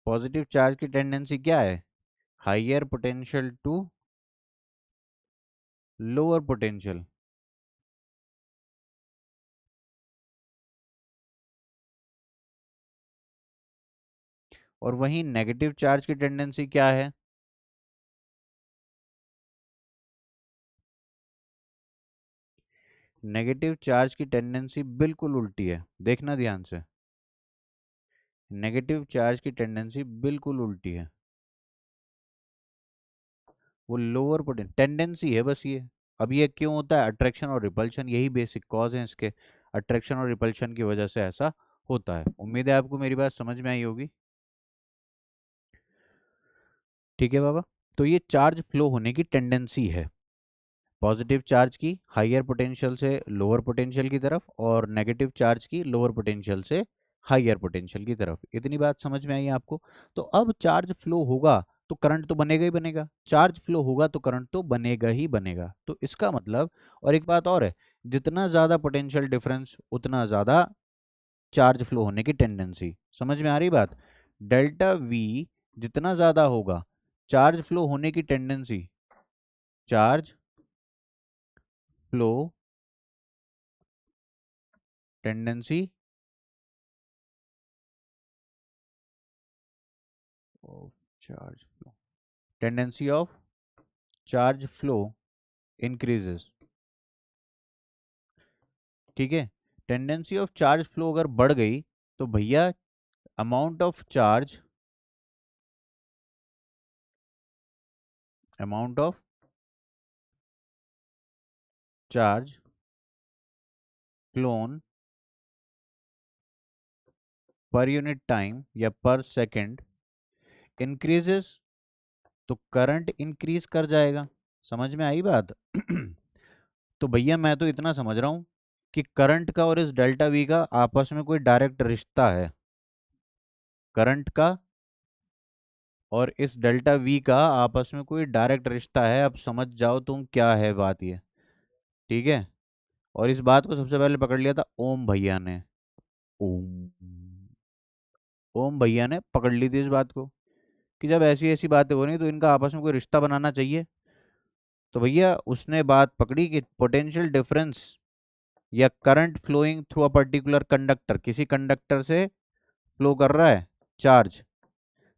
Positive charge की टेंडेंसी क्या है, higher potential to lower potential. और वहीं नेगेटिव चार्ज की टेंडेंसी क्या है, नेगेटिव चार्ज की टेंडेंसी बिल्कुल उल्टी है, देखना ध्यान से। नेगेटिव चार्ज की टेंडेंसी बिल्कुल उल्टी है, वो लोअर पोटेंशियल टेंडेंसी है बस ये। अब ये क्यों होता है, अट्रैक्शन और रिपल्शन, यही बेसिक कॉज है इसके। अट्रैक्शन और रिपल्शन की वजह से ऐसा होता है। उम्मीद है आपको मेरी बात समझ में आई होगी। ठीक है बाबा, तो ये चार्ज फ्लो होने की टेंडेंसी है, पॉजिटिव चार्ज की हाइयर पोटेंशियल से लोअर पोटेंशियल की तरफ, और नेगेटिव चार्ज की लोअर पोटेंशियल से हाइयर पोटेंशियल की तरफ। इतनी बात समझ में आई आपको? तो अब चार्ज फ्लो होगा तो करंट तो बनेगा ही बनेगा, चार्ज फ्लो होगा तो करंट तो बनेगा ही बनेगा। तो इसका मतलब, और एक बात और है, जितना ज़्यादा पोटेंशियल डिफरेंस उतना ज़्यादा चार्ज फ्लो होने की टेंडेंसी। समझ में आ रही बात? डेल्टा वी जितना ज़्यादा होगा चार्ज फ्लो होने की tendency, charge flow tendency of charge flow, tendency of charge flow increases. ठीक है, टेंडेंसी ऑफ चार्ज फ्लो अगर बढ़ गई तो भैया amount of charge, amount of charge phloem per unit time या पर सेकंड इंक्रीजेस, तो करंट इंक्रीज कर जाएगा। समझ में आई बात? तो भैया मैं तो इतना समझ रहा हूं कि करंट का और इस डेल्टा वी का आपस में कोई डायरेक्ट रिश्ता है। करंट का और इस डेल्टा वी का आपस में कोई डायरेक्ट रिश्ता है। अब समझ जाओ तुम क्या है बात ये। ठीक है, और इस बात को सबसे पहले पकड़ लिया था ओम भैया ने। ओम, ओम भैया ने पकड़ ली थी इस बात को कि जब ऐसी ऐसी बातें हो रही तो इनका आपस में कोई रिश्ता बनाना चाहिए। तो भैया उसने बात पकड़ी कि पोटेंशियल डिफरेंस या current flowing through a particular conductor, किसी कंडक्टर से फ्लो कर रहा है चार्ज,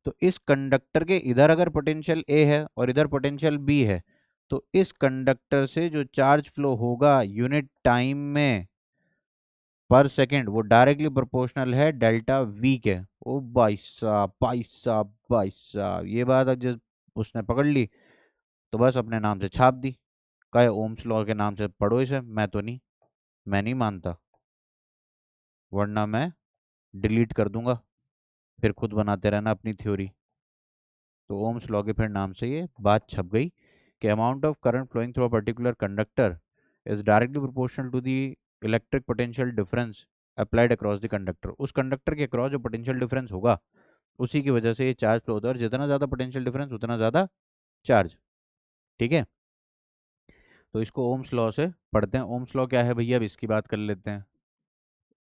तो इस कंडक्टर के इधर अगर पोटेंशियल ए है और इधर पोटेंशियल बी है, तो इस कंडक्टर से जो चार्ज फ्लो होगा यूनिट टाइम में पर सेकंड वो डायरेक्टली प्रोपोर्शनल है डेल्टा वी के। ओ भाई साहब भाई साहब भाई साहब, ये बात अब जब उसने पकड़ ली तो बस अपने नाम से छाप दी। कहे ओम्स लॉ के नाम से पढ़ो इसे, मैं तो नहीं, मैं नहीं मानता, वरना मैं डिलीट कर दूंगा, फिर खुद बनाते रहना अपनी थ्योरी। तो ओम्स लॉ के फिर नाम से ये बात छप गई कि amount of current flowing through a particular conductor is directly proportional to the electric potential difference applied across the conductor. उस कंडक्टर के अक्रॉस जो पोटेंशियल डिफरेंस होगा उसी की वजह से ये चार्ज फ्लो होता है, और जितना ज़्यादा पोटेंशियल डिफरेंस उतना ज़्यादा चार्ज। ठीक है, तो इसको ओम्स लॉ से पढ़ते हैं। ओम्स लॉ क्या है भैया, अब इसकी बात कर लेते हैं।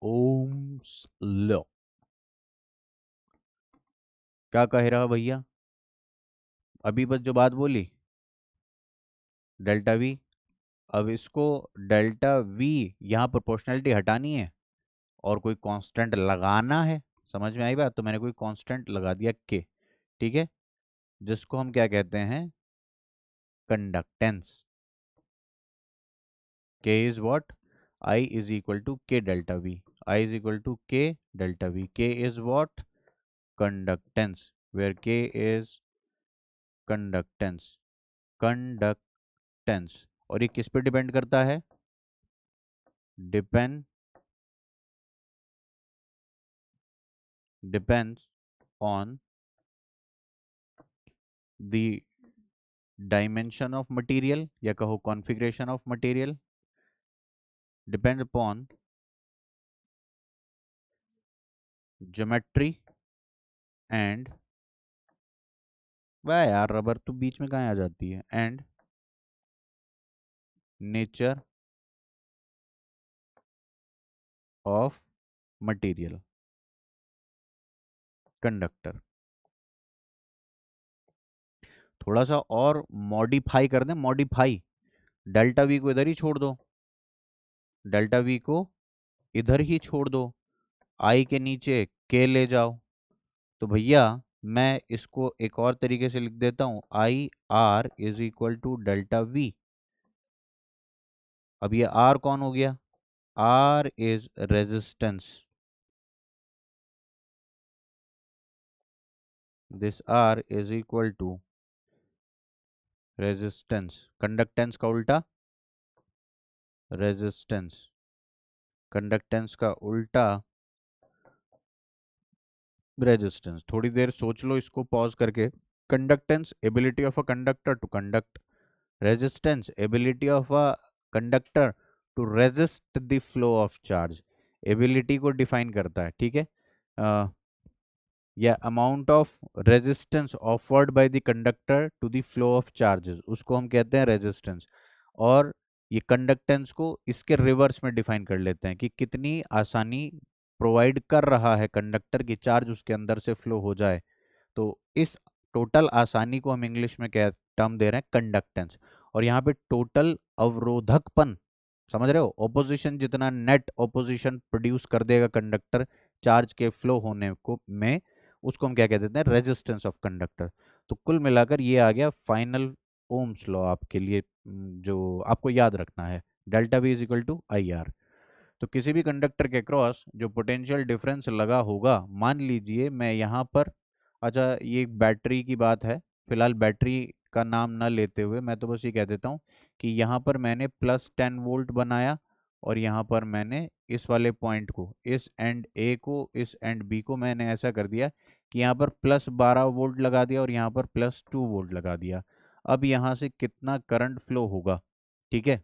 ओम्स लॉ क्या कह रहा भैया, अभी बस जो बात बोली डेल्टा वी, अब इसको डेल्टा वी यहाँ प्रोपोर्शनैलिटी हटानी है और कोई कांस्टेंट लगाना है। समझ में आई बात? तो मैंने कोई कांस्टेंट लगा दिया के। ठीक है, जिसको हम क्या कहते हैं, conductance. K is what, I is equal to K delta V, I is equal to K delta V. K is what, conductance, where K is conductance, conductance. और ये किस पे डिपेंड करता है, depend, depends on the dimension of material, या कहो configuration of material, depend upon geometry and, वाह यार रबर तो बीच में कहाँ आ जाती है, and nature of material conductor. थोड़ा सा और मॉडिफाई कर दें, मॉडिफाई, डेल्टा वी को इधर ही छोड़ दो, डेल्टा वी को इधर ही छोड़ दो, आई के नीचे के ले जाओ। तो भैया मैं इसको एक और तरीके से लिख देता हूं, I R is equal to delta V. अब ये आर कौन हो गया, R is resistance, this R is equal to resistance, conductance का उल्टा रेजिस्टेंस, कंडक्टेंस का उल्टा रेजिस्टेंस। थोड़ी देर सोच लो इसको पॉज करके। Conductance, ability of a conductor to conduct, resistance, ability of a conductor to resist the flow of charge. Ability को define करता है, ठीक है, या amount of resistance offered by the conductor to the flow of charges, उसको हम कहते हैं रेजिस्टेंस। और ये कंडक्टेंस को इसके रिवर्स में डिफाइन कर लेते हैं कि कितनी आसानी प्रोवाइड कर रहा है कंडक्टर की चार्ज उसके अंदर से फ्लो हो जाए। तो इस टोटल आसानी को हम इंग्लिश में क्या टर्म दे रहे हैं, कंडक्टेंस। और यहाँ पे टोटल अवरोधकपन, समझ रहे हो, ऑपोजिशन जितना नेट ऑपोजिशन प्रोड्यूस कर देगा कंडक्टर चार्ज के फ्लो होने को में, उसको हम क्या कह देते हैं, रेजिस्टेंस ऑफ कंडक्टर। तो कुल मिलाकर ये आ गया फाइनल ओम्स लॉ आपके लिए, जो आपको याद रखना है, delta V is equal to I R. तो किसी भी कंडक्टर के क्रॉस जो पोटेंशियल डिफरेंस लगा होगा, मान लीजिए मैं यहाँ पर, अच्छा ये एक बैटरी की बात है, फिलहाल बैटरी का नाम ना लेते हुए मैं तो बस ये कह देता हूँ कि यहाँ पर मैंने +10 वोल्ट बनाया, और यहाँ पर मैंने इस वाले पॉइंट को, इस एंड ए को, इस एंड बी को मैंने ऐसा कर दिया कि यहाँ पर +12 वोल्ट लगा दिया और यहाँ पर +2 वोल्ट लगा दिया। अब यहाँ से कितना करंट फ्लो होगा, ठीक है,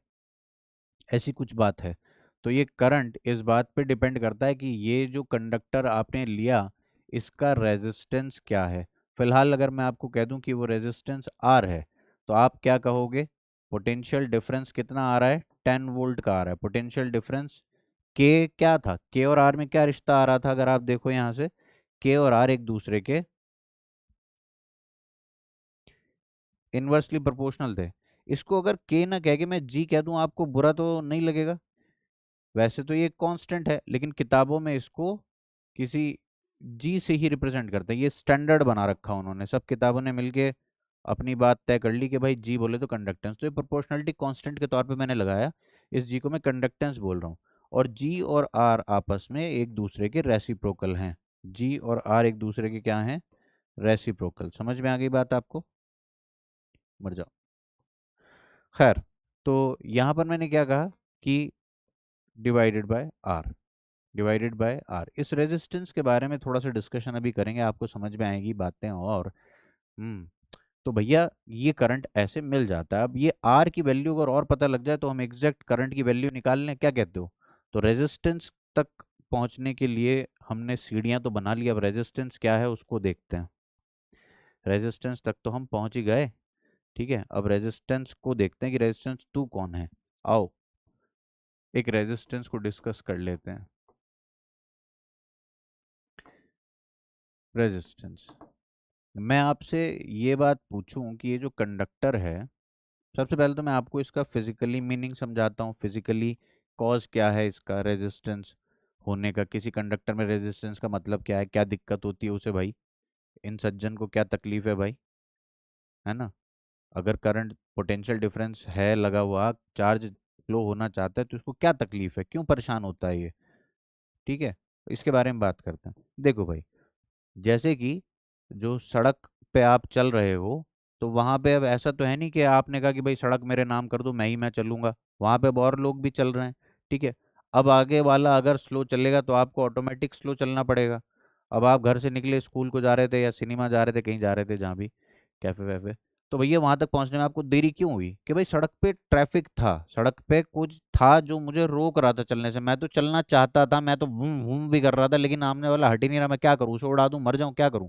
ऐसी कुछ बात है। तो ये करंट इस बात पे डिपेंड करता है कि ये जो कंडक्टर आपने लिया इसका रेजिस्टेंस क्या है। फिलहाल अगर मैं आपको कह दूं कि वो रेजिस्टेंस आर है, तो आप क्या कहोगे, पोटेंशियल डिफरेंस कितना आ रहा है, 10 वोल्ट का आ रहा है पोटेंशियल डिफरेंस। के क्या था, के और आर में क्या रिश्ता आ रहा था, अगर आप देखो यहाँ से, के और आर एक दूसरे के इनवर्सली प्रोपोर्शनल थे। इसको अगर के ना कह के मैं जी कह दूं, आपको बुरा तो नहीं लगेगा। वैसे तो ये कांस्टेंट है, लेकिन किताबों में इसको किसी जी से ही रिप्रेजेंट करते हैं, ये स्टैंडर्ड बना रखा उन्होंने, सब किताबों ने मिलके अपनी बात तय कर ली कि भाई जी बोले तो कंडक्टेंस, तो ये प्रोपोर्शनलिटी कांस्टेंट के तौर पे मैंने लगाया, इस जी को मैं कंडक्टेंस बोल रहा हूँ। और जी और आर आपस में एक दूसरे के रेसिप्रोकल हैं, जी और आर एक दूसरे के क्या हैं, रेसिप्रोकल। समझ में आ गई बात आपको, मर जाओ। खैर, तो यहाँ पर मैंने क्या कहा कि divided by R, divided by R. इस रेजिस्टेंस के बारे में थोड़ा सा डिस्कशन अभी करेंगे, आपको समझ में आएगी बातें। और तो भैया ये करंट ऐसे मिल जाता है। अब ये आर की वैल्यू अगर और पता लग जाए तो हम एग्जैक्ट करंट की वैल्यू निकाल लें, क्या कहते हो। तो रेजिस्टेंस तक पहुंचने के लिए हमने सीढ़ियां तो बना ली, अब रेजिस्टेंस क्या है उसको देखते हैं। रेजिस्टेंस तक तो हम पहुंच ही गए, ठीक है, अब रेजिस्टेंस को देखते हैं कि रेजिस्टेंस टू कौन है। आओ एक रेजिस्टेंस को डिस्कस कर लेते हैं। रेजिस्टेंस, मैं आपसे ये बात पूछूं कि ये जो कंडक्टर है, सबसे पहले तो मैं आपको इसका फिजिकली मीनिंग समझाता हूँ, फिजिकली कॉज क्या है इसका रेजिस्टेंस होने का, किसी कंडक्टर में रेजिस्टेंस का मतलब क्या है, क्या दिक्कत होती है उसे भाई, इन सज्जन को क्या तकलीफ है भाई, है ना। अगर करंट पोटेंशियल डिफरेंस है लगा हुआ, चार्ज फ्लो होना चाहता है, तो इसको क्या तकलीफ है, क्यों परेशान होता है ये, ठीक है, तो इसके बारे में बात करते हैं। देखो भाई, जैसे कि जो सड़क पे आप चल रहे हो, तो वहां पे अब ऐसा तो है नहीं कि आपने कहा कि भाई सड़क मेरे नाम कर दो मैं चलूंगा, वहां पे अब और लोग भी चल रहे हैं, ठीक है। अब आगे वाला अगर स्लो चलेगा तो आपको ऑटोमेटिक स्लो चलना पड़ेगा। अब आप घर से निकले, स्कूल को जा रहे थे या सिनेमा जा रहे थे, कहीं जा रहे थे जहाँ भी, कैफे वैफे, तो भैया वहां तक पहुंचने में आपको देरी क्यों हुई, कि भाई सड़क पे ट्रैफिक था, सड़क पे कुछ था जो मुझे रोक रहा था चलने से, मैं तो चलना चाहता था, मैं तो वूम वूम भी कर रहा था, लेकिन सामने वाला हट ही नहीं रहा, मैं क्या करूँ, उसे उड़ा दूं, मर जाऊं, क्या करूं।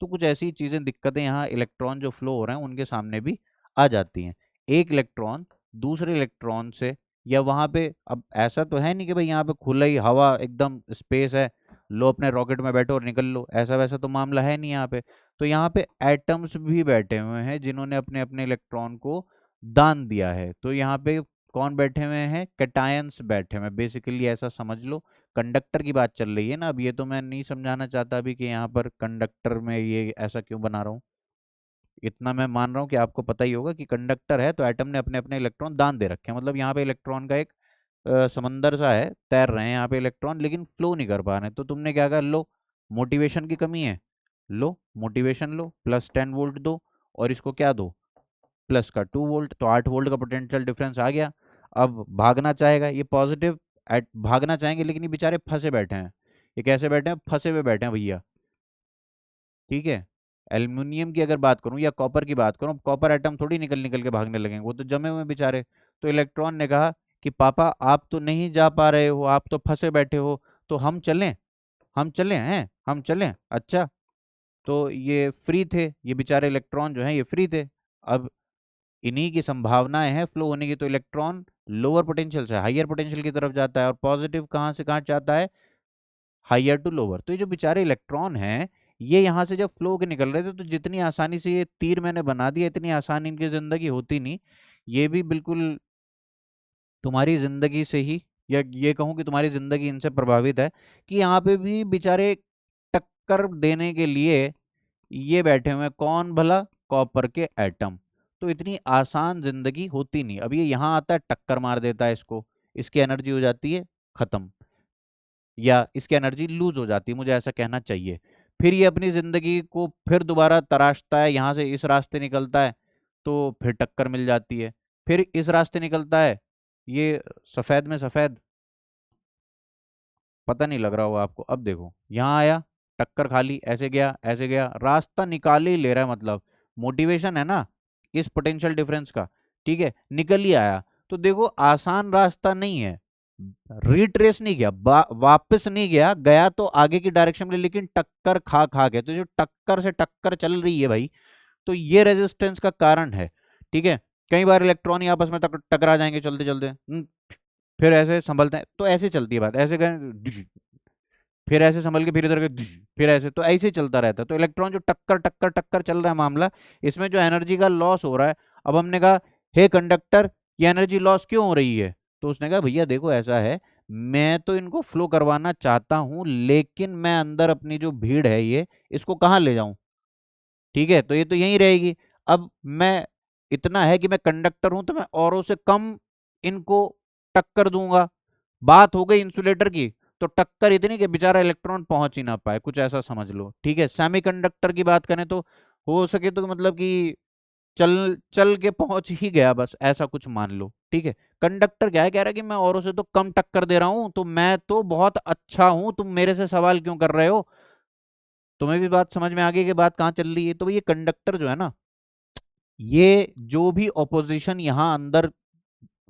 तो कुछ ऐसी चीजें, दिक्कतें यहाँ इलेक्ट्रॉन जो फ्लो हो रहे हैं उनके सामने भी आ जाती हैं। एक इलेक्ट्रॉन दूसरे इलेक्ट्रॉन से, या वहां पे अब ऐसा तो है नहीं कि भाई यहाँ पे खुला ही हवा एकदम स्पेस है, लो अपने रॉकेट में बैठो और निकल लो, ऐसा वैसा तो मामला है नहीं यहाँ पे। तो यहाँ पे एटम्स भी बैठे हुए हैं जिन्होंने अपने अपने इलेक्ट्रॉन को दान दिया है। तो यहाँ पे कौन बैठे हुए हैं, कैटायंस बैठे हुए हैं, बेसिकली ऐसा समझ लो। कंडक्टर की बात चल रही है ना, अब ये तो मैं नहीं समझाना चाहता अभी कि यहाँ पर कंडक्टर में ये ऐसा क्यों बना रहा हूँ। इतना मैं मान रहा हूँ कि आपको पता ही होगा कि कंडक्टर है तो एटम ने अपने अपने इलेक्ट्रॉन दान दे रखे हैं, मतलब यहाँ पे इलेक्ट्रॉन का एक समंदर सा है, तैर रहे हैं यहाँ पे इलेक्ट्रॉन, लेकिन फ्लो नहीं कर पा रहे हैं। तो तुमने क्या कहा, लो मोटिवेशन की कमी है, लो मोटिवेशन लो, +10 वोल्ट दो, और इसको क्या दो, प्लस का 2 वोल्ट, तो 8 वोल्ट का पोटेंशियल डिफरेंस आ गया। अब भागना चाहेगा ये पॉजिटिव, भागना चाहेंगे, लेकिन ये बेचारे फंसे बैठे हैं। ये कैसे बैठे हैं, फंसे हुए बैठे हैं भैया, ठीक है। एल्युमिनियम की अगर बात करूं या कॉपर की बात करूं, कॉपर एटम थोड़ी निकल निकल के भागने लगेंगे, वो तो जमे हुए हैं बेचारे। तो इलेक्ट्रॉन ने कहा कि पापा आप तो नहीं जा पा रहे हो, आप तो फंसे बैठे हो, तो हम चलें, हम चलें हैं, हम चलें, अच्छा। तो ये फ्री थे, ये बेचारे इलेक्ट्रॉन जो हैं ये फ्री थे। अब इन्हीं की संभावनाएं हैं फ्लो होने की। तो इलेक्ट्रॉन लोअर पोटेंशियल से हायर पोटेंशियल की तरफ जाता है और पॉजिटिव कहाँ से कहाँ जाता है, हायर टू लोअर। तो ये जो बेचारे इलेक्ट्रॉन हैं, ये यहाँ से जब फ्लो के निकल रहे थे तो जितनी आसानी से ये तीर मैंने बना दिया, इतनी आसानी इनकी जिंदगी होती नहीं। ये भी बिल्कुल तुम्हारी जिंदगी से ही, या ये कहूँ कि तुम्हारी जिंदगी इनसे प्रभावित है, कि यहाँ पे भी बेचारे टक्कर देने के लिए ये बैठे हुए हैं। कौन भला, कॉपर के एटम। तो इतनी आसान जिंदगी होती नहीं। अब ये यहाँ आता है, टक्कर मार देता है इसको, इसकी एनर्जी हो जाती है खत्म, या इसकी एनर्जी लूज हो जाती है, मुझे ऐसा कहना चाहिए। फिर ये अपनी जिंदगी को फिर दोबारा तराशता है, यहाँ से इस रास्ते निकलता है तो फिर टक्कर मिल जाती है, फिर इस रास्ते निकलता है। ये सफेद में सफेद, पता नहीं लग रहा होगा आपको। अब देखो यहाँ आया, टक्कर खाली, ऐसे गया ऐसे गया, रास्ता निकाल ही ले रहा है। मतलब मोटिवेशन है ना इस पोटेंशियल डिफरेंस का, ठीक है, निकल ही आया। तो देखो आसान रास्ता नहीं है, रिट्रेस नहीं गया, वापस नहीं गया, गया तो आगे की डायरेक्शन में, लेकिन टक्कर खा खा के। तो जो टक्कर से टक्कर चल रही है भाई, तो ये रेजिस्टेंस का कारण है, ठीक है। कई बार इलेक्ट्रॉन ही आपस में टकरा जाएंगे चलते चलते, फिर ऐसे संभलते हैं, तो ऐसे चलती है बात, ऐसे गए, फिर ऐसे संभल के फिर इधर के, फिर ऐसे, तो ऐसे ही चलता रहता है। तो इलेक्ट्रॉन जो टक्कर टक्कर टक्कर चल रहा है मामला, इसमें जो एनर्जी का लॉस हो रहा है। अब हमने कहा, हे कंडक्टर, ये एनर्जी लॉस क्यों हो रही है? तो उसने कहा, भैया देखो ऐसा है, मैं तो इनको फ्लो करवाना चाहता हूं, लेकिन मैं अंदर अपनी जो भीड़ है ये, इसको कहाँ ले जाऊं, ठीक है, तो ये तो यहीं रहेगी। अब मैं, इतना है कि मैं कंडक्टर हूं, तो मैं औरों से कम इनको टक्कर दूंगा। बात हो गई इंसुलेटर की, तो टक्कर इतनी कि बेचारा इलेक्ट्रॉन पहुंच ही ना पाए, कुछ ऐसा समझ लो, ठीक है। सेमीकंडक्टर की बात करें तो हो सके तो मतलब कि चल चल के पहुंच ही गया, बस ऐसा कुछ मान लो, ठीक है। कंडक्टर क्या है, कह रहा है कि मैं औरों से तो कम टक्कर दे रहा हूं, तो मैं तो बहुत अच्छा हूं, तुम मेरे से सवाल क्यों कर रहे हो? तुम्हें भी बात समझ में आ गई कि बात कहाँ चल रही है? तो ये कंडक्टर जो है ना, ये जो भी ऑपोजिशन यहाँ अंदर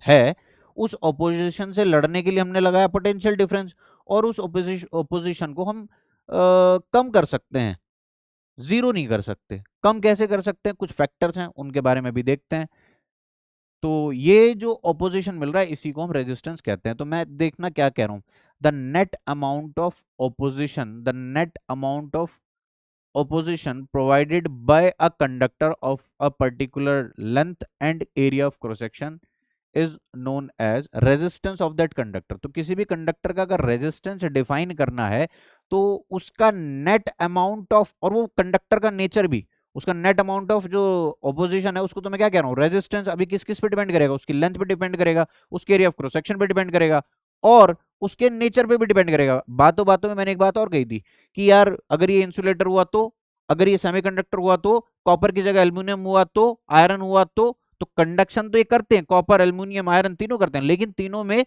है, उस ऑपोजिशन से लड़ने के लिए हमने लगाया पोटेंशियल डिफरेंस, और उस ऑपोजिशन को हम कम कर सकते हैं, जीरो नहीं कर सकते। कम कैसे कर सकते हैं, कुछ फैक्टर्स हैं, उनके बारे में भी देखते हैं। तो ये जो ऑपोजिशन मिल रहा है, इसी को हम रेजिस्टेंस कहते हैं। तो मैं देखना क्या कह रहा हूं, the net amount of opposition, the net amount of opposition provided by a conductor of a particular length and area of cross section is known as resistance of that conductor। तो किसी भी कंडक्टर का अगर resistance define करना है, तो उसका net amount of, और वो कंडक्टर का नेचर भी, उसका नेट अमाउंट ऑफ जो ऑपोजिशन है, उसको तो मैं क्या कह रहा हूँ, रेजिस्टेंस, अभी किस किस पे डिपेंड करेगा, उसकी लेंथ पे डिपेंड करेगा, उसके एरिया ऑफ क्रॉस सेक्शन पे डिपेंड करेगा, और उसके नेचर पे भी डिपेंड करेगा। बातों बातों में मैंने एक बात और कही थी कि यार अगर ये इंसुलेटर हुआ तो, अगर ये सेमीकंडक्टर हुआ तो, कॉपर की जगह एल्यूमिनियम हुआ तो, आयरन हुआ तो कंडक्शन तो ये करते हैं, कॉपर एल्यूमिनियम आयरन तीनों करते हैं, लेकिन तीनों में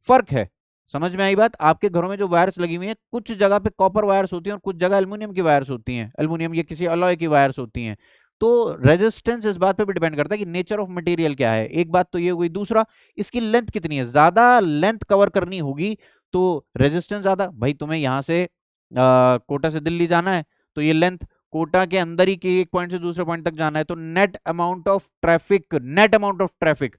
फर्क है। समझ में आई बात? आपके घरों में जो वायर्स लगी हुई हैं, कुछ जगह पे कॉपर वायर्स होती हैं और कुछ जगह एल्यूमिनियम की वायर्स होती हैं, एल्यूमिनियम या किसी अलॉय की वायर्स होती हैं। तो रेजिस्टेंस इस बात पे भी डिपेंड करता है कि नेचर ऑफ मटेरियल क्या है। एक बात तो ये हुई, दूसरा इसकी लेंथ कितनी है, ज्यादा लेंथ कवर करनी होगी तो रेजिस्टेंस ज्यादा। भाई तुम्हें यहां से कोटा से दिल्ली जाना है, तो ये लेंथ, कोटा के अंदर ही के एक पॉइंट से दूसरे पॉइंट तक जाना है, तो net amount of traffic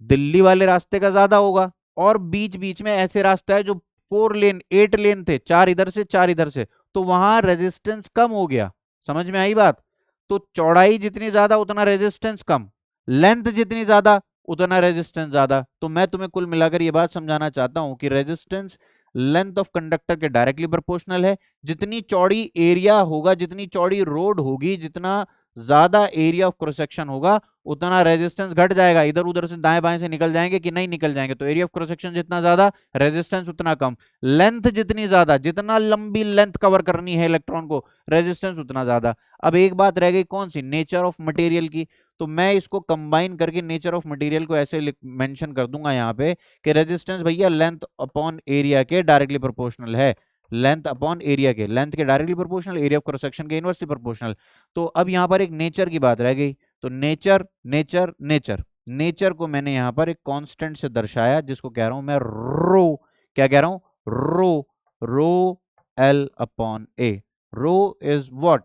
Delhi वाले रास्ते का ज्यादा होगा। और बीच बीच में ऐसे रास्ता है जो 4 लेन 8 लेन थे, 4 इधर से 4 इधर से, तो वहां रेजिस्टेंस कम हो गया। समझ में आई बात? तो चौड़ाई जितनी ज्यादा उतना रेजिस्टेंस कम, लेंथ जितनी ज्यादा उतना रेजिस्टेंस ज्यादा। तो मैं तुम्हें कुल मिलाकर ये बात समझाना चाहता हूं कि रेजिस्टेंस लेंथ ऑफ कंडक्टर के डायरेक्टली प्रोपोर्शनल है। जितनी चौड़ी एरिया होगा, जितनी चौड़ी रोड होगी, जितना ज्यादा एरिया ऑफ क्रॉस सेक्शन होगा, उतना रेजिस्टेंस घट जाएगा। इधर उधर से दाएं बाएं से निकल जाएंगे कि नहीं निकल जाएंगे, तो एरिया ऑफ क्रॉस सेक्शन जितना ज्यादा, रेजिस्टेंस उतना कम। लेंथ जितनी ज्यादा, जितना लंबी लेंथ कवर करनी है इलेक्ट्रॉन को, रेजिस्टेंस उतना ज्यादा। अब एक बात रह गई, कौन सी? नेचर ऑफ मटेरियल की। तो मैं इसको कंबाइन करके नेचर ऑफ मटेरियल को ऐसे मेंशन कर दूंगा यहाँ पे कि रेजिस्टेंस भैया लेंथ अपॉन एरिया के डायरेक्टली प्रोपोर्शनल है। लेंथ अपॉन एरिया के, लेंथ के directly proportional, area of cross section के इनवर्सली प्रोपोर्शनल। तो अब यहाँ पर एक नेचर की बात रह गई। तो नेचर नेचर नेचर, नेचर को मैंने यहां पर एक कांस्टेंट से दर्शाया, जिसको कह रहा हूं मैं रो। क्या कह रहा हूं? Rho. Rho L upon A. Rho is what?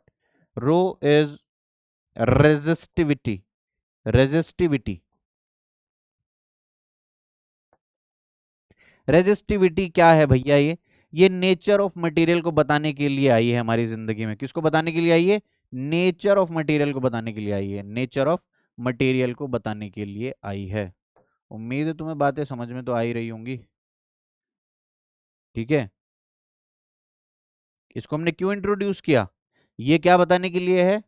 Rho is resistivity. Resistivity. Resistivity क्या है भैया? ये नेचर ऑफ मटेरियल को बताने के लिए आई है हमारी जिंदगी में। किसको बताने के लिए आई है? नेचर ऑफ मटेरियल को बताने के लिए आई है। नेचर ऑफ मटेरियल को बताने के लिए आई है। उम्मीद है तुम्हें बातें समझ में तो आ ही रही होंगी। ठीक है, इसको हमने क्यों इंट्रोड्यूस किया? ये क्या बताने के लिए है?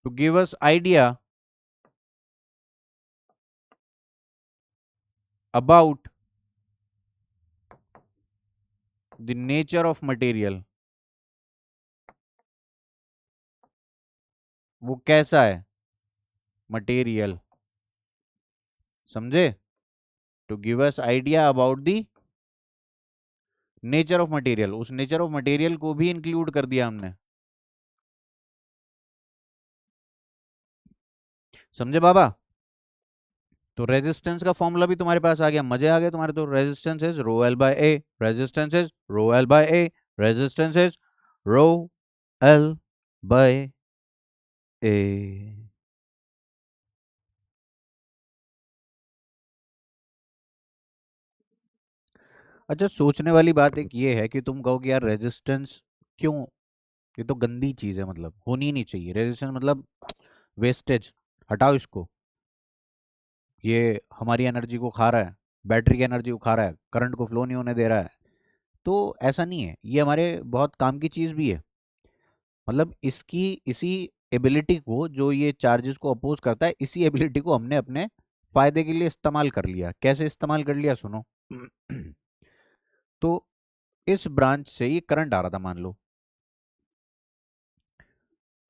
To give us idea about the nature of material. वो कैसा है मटेरियल, समझे? To give us idea about the nature of material. उस नेचर ऑफ मटेरियल को भी इंक्लूड कर दिया हमने। समझे बाबा? तो रेजिस्टेंस का फॉर्मूला भी तुम्हारे पास आ गया। मजे आ गए तुम्हारे। तो resistance is rho L by A, resistance is rho L by A, resistance is rho L by A. अच्छा, सोचने वाली बात एक ये है कि तुम कहो कि यार रेजिस्टेंस क्यों, ये तो गंदी चीज है, मतलब होनी ही नहीं चाहिए रेजिस्टेंस, मतलब वेस्टेज, हटाओ इसको, ये हमारी एनर्जी को खा रहा है, बैटरी की एनर्जी को खा रहा है, करंट को फ्लो नहीं होने दे रहा है। तो ऐसा नहीं है, ये हमारे बहुत काम की चीज भी है। मतलब इसकी इसी एबिलिटी को, जो ये चार्जेस को अपोज करता है, इसी एबिलिटी को हमने अपने फायदे के लिए इस्तेमाल कर लिया। कैसे इस्तेमाल कर लिया सुनो। तो इस ब्रांच से ये करंट आ रहा था मान लो।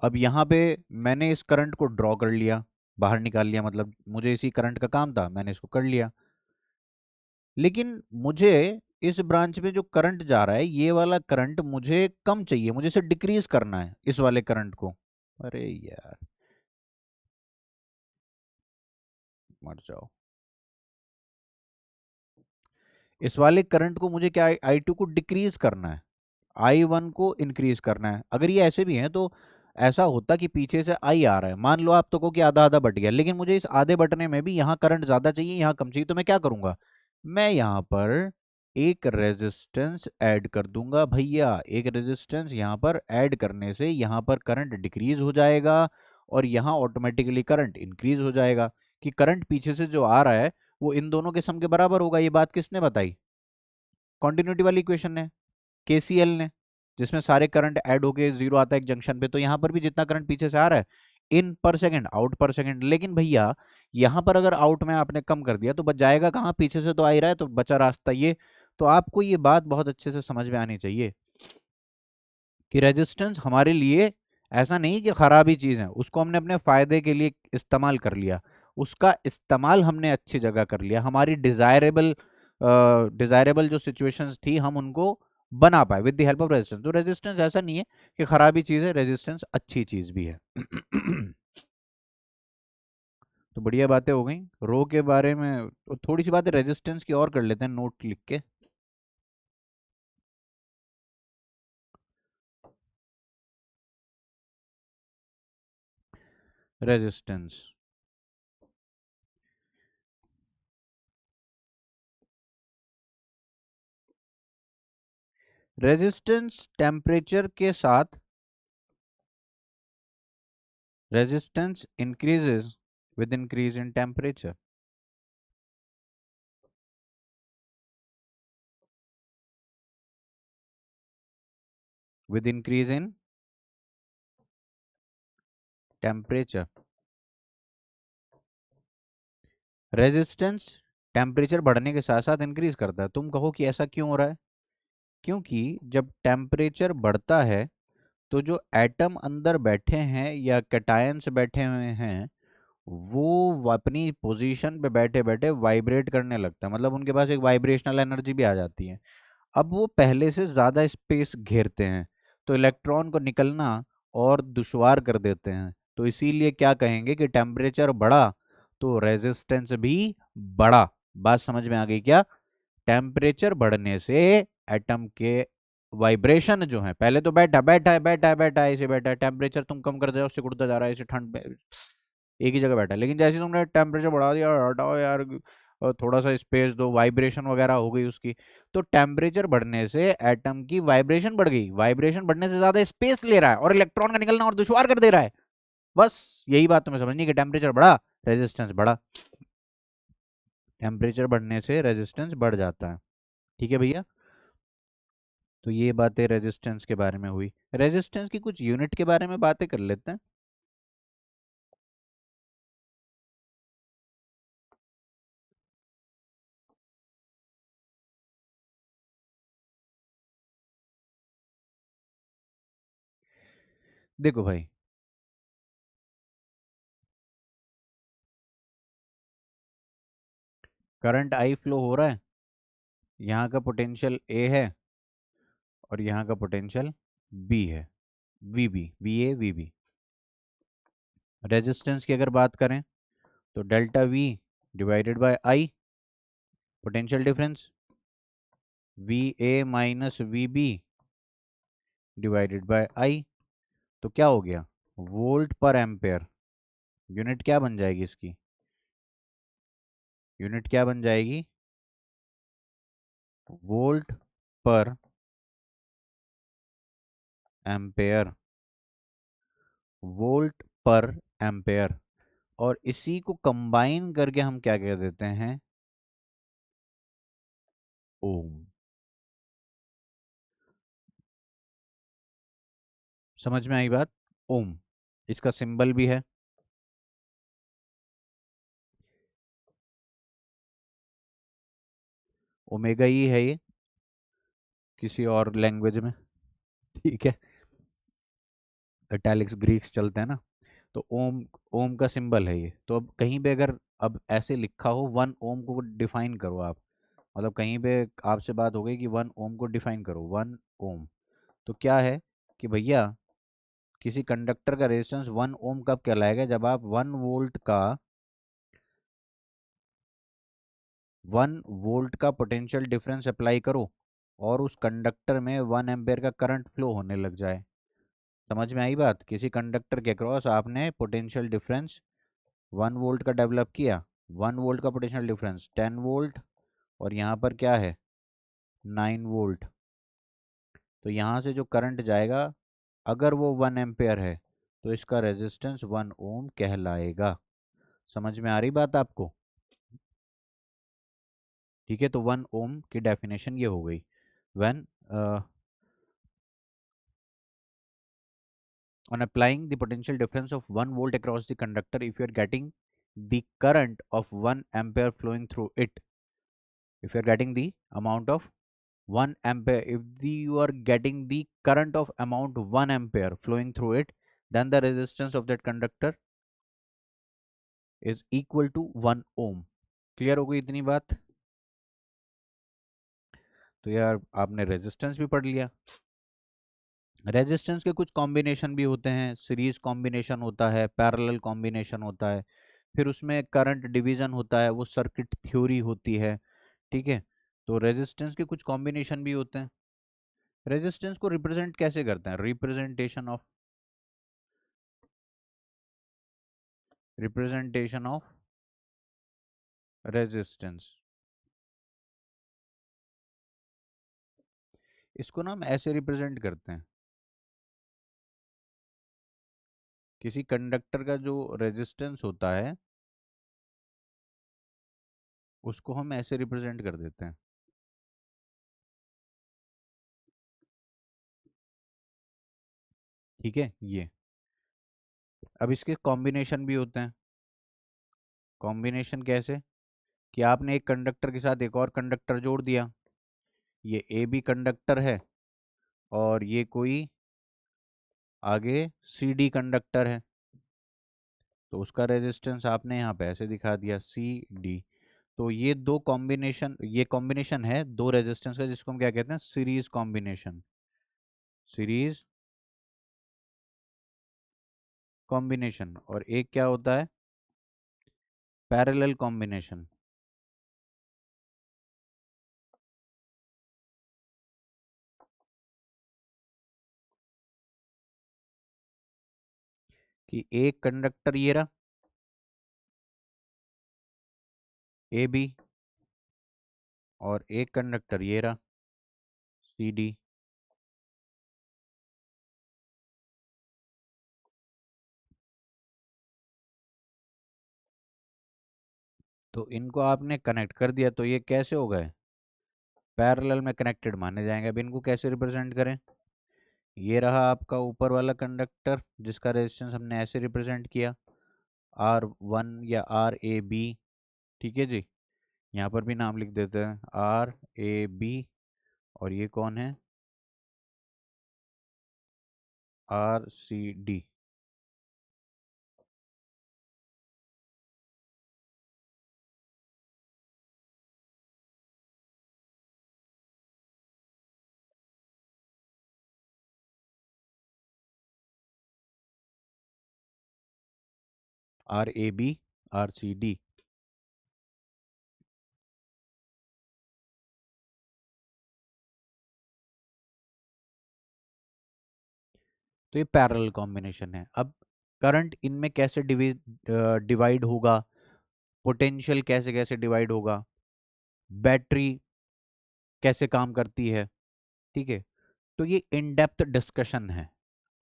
अब यहाँ पे मैंने इस करंट को ड्रॉ कर लिया, बाहर निकाल लिया, मतलब मुझे इसी करंट का काम था, मैंने इसको कर लिया। लेकिन मुझे इस ब्रांच में जो करंट जा रहा है, ये वाला करंट मुझे कम चाहिए, मुझे इसे डिक्रीज करना है इस वाले करंट को। अरे यार, मर जाओ। इस वाले करंट को मुझे क्या, आई टू को डिक्रीज करना है, आई वन को इंक्रीज करना है। अगर ये ऐसे भी है तो ऐसा होता कि पीछे से आई आ रहा है, मान लो आप तो को कि आधा आधा बट गया, लेकिन मुझे इस आधे बटने में भी यहाँ करंट ज्यादा चाहिए, यहाँ कम चाहिए। तो मैं क्या करूंगा, मैं यहाँ पर एक रेजिस्टेंस ऐड कर दूंगा भैया। एक रेजिस्टेंस यहाँ पर ऐड करने से यहाँ पर करंट डिक्रीज हो जाएगा और यहाँ ऑटोमेटिकली करंट इंक्रीज हो जाएगा। कि करंट पीछे से जो आ रहा है वो इन दोनों के सम के बराबर होगा। ये बात किसने बताई? कॉन्टिन्यूटी वाली इक्वेशन ने, केसीएल ने, जिसमें सारे करंट ऐड होके जीरो आता है एक जंक्शन पे। तो यहाँ पर भी जितना करंट पीछे से आ रहा है, इन पर सेकंड, आउट पर सेकंड। लेकिन भैया यहाँ पर अगर आउट में आपने कम कर दिया तो बच जाएगा कहाँ? पीछे से तो आ ही रहा है, तो बचा रास्ता ये। तो आपको ये बात बहुत अच्छे से समझ में आनी चाहिए कि रेजिस्टेंस हमारे लिए ऐसा नहीं कि खराब ही चीज है, उसको हमने अपने फायदे के लिए इस्तेमाल कर लिया। उसका इस्तेमाल हमने अच्छी जगह कर लिया, हमारी डिजायरेबल जो सिचुएशंस थी हम उनको बना पाए with the help of resistance. तो रेजिस्टेंस ऐसा नहीं है कि खराबी चीज है, रेजिस्टेंस अच्छी चीज भी है। तो बढ़िया बातें हो गई रो के बारे में। तो थोड़ी सी बातें रेजिस्टेंस की और कर लेते हैं नोट लिख के। रेजिस्टेंस, रेजिस्टेंस टेम्परेचर के साथ, resistance increases with increase in temperature. With increase in temperature, resistance temperature बढ़ने के साथ साथ इंक्रीज करता है। तुम कहो कि ऐसा क्यों हो रहा है? क्योंकि जब टेम्परेचर बढ़ता है तो जो एटम अंदर बैठे हैं या कैटायंस बैठे हुए हैं, वो अपनी पोजीशन पे बैठे बैठे वाइब्रेट करने लगता है। मतलब उनके पास एक वाइब्रेशनल एनर्जी भी आ जाती है। अब वो पहले से ज़्यादा स्पेस घेरते हैं, तो इलेक्ट्रॉन को निकलना और दुश्वार कर देते हैं। तो इसीलिए क्या कहेंगे कि टेम्परेचर बढ़ा तो रेजिस्टेंस भी बढ़ा। बात समझ में आ गई क्या? टेम्परेचर बढ़ने से एटम के वाइब्रेशन जो है, पहले तो बैठा बैठा है बैठा है बैठा है ऐसे बैठा है, टेम्परेचर तुम कम कर दे रहे हो, सिकुड़ता जा रहा है ऐसे ठंड में एक ही जगह बैठा है। लेकिन जैसे तुमने टेम्परेचर बढ़ा दिया, हटाओ यार और थोड़ा सा स्पेस दो, वाइब्रेशन वगैरह हो गई उसकी, तो टेम्परेचर बढ़ने से एटम की वाइब्रेशन बढ़ गई, वाइब्रेशन बढ़ने से ज्यादा स्पेस ले रहा है और इलेक्ट्रॉन का निकलना और दुश्वार कर दे रहा है। बस यही बात तुम्हें समझनी कि टेम्परेचर बढ़ा, रेजिस्टेंस बढ़ा, टेम्परेचर बढ़ने से रेजिस्टेंस बढ़ जाता है। ठीक है भैया। तो ये बातें रेजिस्टेंस के बारे में हुई। रेजिस्टेंस की कुछ यूनिट के बारे में बातें कर लेते हैं। देखो भाई, करंट आई फ्लो हो रहा है, यहाँ का पोटेंशियल ए है और यहाँ का पोटेंशियल बी है, V B, V A V B. Resistance की अगर बात करें तो delta V divided by I, potential difference, V A minus V B divided by I. तो क्या हो गया, वोल्ट पर एम्पेयर। यूनिट क्या बन जाएगी इसकी, यूनिट क्या बन जाएगी, volt per ampere, volt per ampere. और इसी को कंबाइन करके हम क्या कह देते हैं, ओम। समझ में आई बात, ओम। इसका सिंबल भी है, ओमेगा ई है ये किसी और लैंग्वेज में। ठीक है, इटैलिक्स ग्रीक्स चलते हैं ना। तो ओम, ओम का सिंबल है ये। तो अब कहीं पे अगर अब ऐसे लिखा हो, वन ओम को डिफाइन करो आप, मतलब कहीं पे आपसे बात हो गई कि वन ओम को डिफाइन करो, वन ओम, तो क्या है कि भैया किसी कंडक्टर का रेजिस्टेंस वन ओम कब कहलाएगा, जब आप 1 वोल्ट का, 1 वोल्ट का पोटेंशियल डिफरेंस अप्लाई करो और उस कंडक्टर में 1 एम्पेयर का करंट फ्लो होने लग जाए। समझ में आई बात, किसी कंडक्टर के क्रॉस आपने पोटेंशियल डिफरेंस 1 वोल्ट का डेवलप किया, 1 वोल्ट का पोटेंशियल डिफरेंस 10 वोल्ट, और यहाँ पर क्या है 9 वोल्ट। तो यहाँ से जो करंट जाएगा अगर वो 1 एम्पेयर है तो इसका रेजिस्टेंस 1 ओम कहलाएगा। समझ में आ रही बात आपको। ठीक है, तो 1 ओम की डेफिनेशन ये हो गई। When on applying the potential difference of 1 volt across the conductor, if you are getting the current of 1 ampere flowing through it, if you are getting the amount of 1 ampere, if you are getting the current of amount 1 ampere flowing through it, then the resistance of that conductor is equal to 1 ohm। Clear हो गई इतनी बात। तो यार आपने resistance भी पढ़ लिया। रेजिस्टेंस के कुछ कॉम्बिनेशन भी होते हैं, सीरीज कॉम्बिनेशन होता है, पैरेलल कॉम्बिनेशन होता है, फिर उसमें करंट डिवीजन होता है, वो सर्किट थ्योरी होती है। ठीक है, तो रेजिस्टेंस के कुछ कॉम्बिनेशन भी होते हैं। रेजिस्टेंस को रिप्रेजेंट कैसे करते हैं, रिप्रेजेंटेशन ऑफ रेजिस्टेंस, इसको ना हम ऐसे रिप्रेजेंट करते हैं, किसी कंडक्टर का जो रेजिस्टेंस होता है उसको हम ऐसे रिप्रेजेंट कर देते हैं। ठीक है, ये अब इसके कॉम्बिनेशन भी होते हैं। कॉम्बिनेशन कैसे, कि आपने एक कंडक्टर के साथ एक और कंडक्टर जोड़ दिया, ये ए बी कंडक्टर है और ये कोई आगे सी डी कंडक्टर है, तो उसका रेजिस्टेंस आपने यहाँ पे ऐसे दिखा दिया सी डी। तो ये दो कॉम्बिनेशन, ये कॉम्बिनेशन है दो रेजिस्टेंस का, जिसको हम क्या कहते हैं, सीरीज कॉम्बिनेशन, सीरीज कॉम्बिनेशन। और एक क्या होता है, पैरेलल कॉम्बिनेशन। कि एक कंडक्टर ये रहा ए बी, और एक कंडक्टर ये रहा सी डी। तो इनको आपने कनेक्ट कर दिया, तो ये कैसे हो गए, पैरेलल में कनेक्टेड माने जाएंगे। अब इनको कैसे रिप्रेजेंट करें, ये रहा आपका ऊपर वाला कंडक्टर जिसका रेजिस्टेंस हमने ऐसे रिप्रेजेंट किया, R1 या RAB। ठीक है जी, यहाँ पर भी नाम लिख देते हैं RAB। और ये कौन है, RCD। RAB RCD। तो ये पैरेलल कॉम्बिनेशन है। अब करंट इनमें कैसे डिवाइड होगा, पोटेंशियल कैसे कैसे डिवाइड होगा, बैटरी कैसे काम करती है, ठीक है। तो ये इन डेप्थ डिस्कशन है,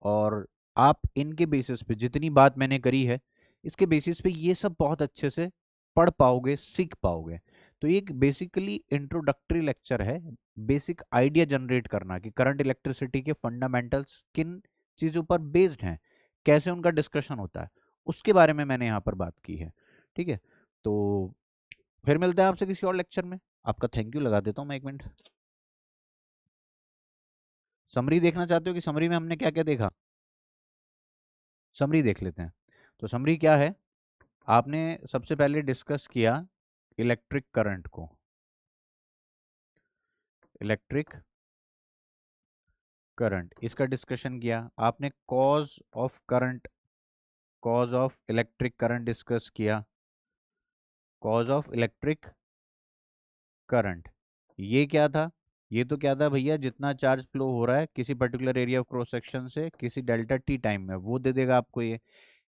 और आप इनके बेसिस पे जितनी बात मैंने करी है, इसके बेसिस पे ये सब बहुत अच्छे से पढ़ पाओगे, सीख पाओगे। तो ये एक बेसिकली इंट्रोडक्टरी लेक्चर है, बेसिक आइडिया जनरेट करना कि करंट इलेक्ट्रिसिटी के फंडामेंटल्स किन चीज़ों पर बेस्ड हैं, कैसे उनका डिस्कशन होता है, उसके बारे में मैंने यहाँ पर बात की है। ठीक है, तो फिर मिलते हैं आपसे किसी और लेक्चर में। आपका थैंक यू लगा देता हूँ मैं 1 मिनट। समरी देखना चाहते हो कि समरी में हमने क्या क्या देखा, समरी देख लेते हैं। तो समरी क्या है, आपने सबसे पहले डिस्कस किया इलेक्ट्रिक करंट को, इलेक्ट्रिक करंट इसका डिस्कशन किया आपने, cause of current, cause of electric current discuss किया, कॉज ऑफ इलेक्ट्रिक करंट ये क्या था, ये तो क्या था भैया, जितना चार्ज फ्लो हो रहा है किसी particular area of cross section से किसी डेल्टा टी टाइम में, वो दे देगा आपको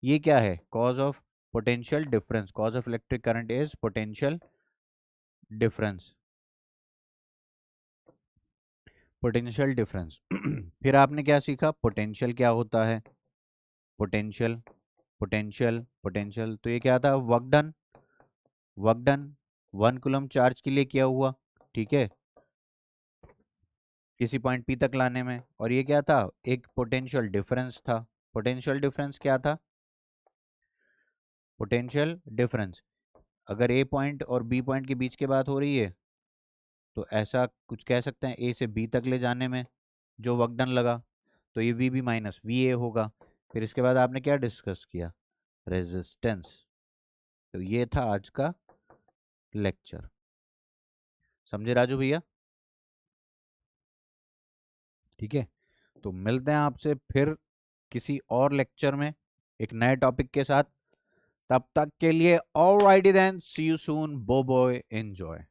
ये क्या है, cause of potential difference, cause of electric current is potential difference, potential difference. फिर आपने क्या सीखा, पोटेंशियल क्या होता है, पोटेंशियल पोटेंशियल पोटेंशियल, तो ये क्या था, work done, work done 1 coulomb charge के लिए किया हुआ, ठीक है, किसी पॉइंट पी तक लाने में। और ये क्या था, एक पोटेंशियल डिफरेंस था, पोटेंशियल डिफरेंस क्या था, पोटेंशियल डिफरेंस अगर ए पॉइंट और बी पॉइंट के बीच की बात हो रही है, तो ऐसा कुछ कह सकते हैं, ए से बी तक ले जाने में जो वर्क डन लगा, तो ये V B minus V A होगा। फिर इसके बाद आपने क्या डिस्कस किया, रेजिस्टेंस। तो ये था आज का लेक्चर, समझे राजू भैया। ठीक है, तो मिलते हैं आपसे फिर किसी और लेक्चर में एक नए टॉपिक के साथ। तब तक के लिए alrighty then, C you soon, बो बॉय, एंजॉय।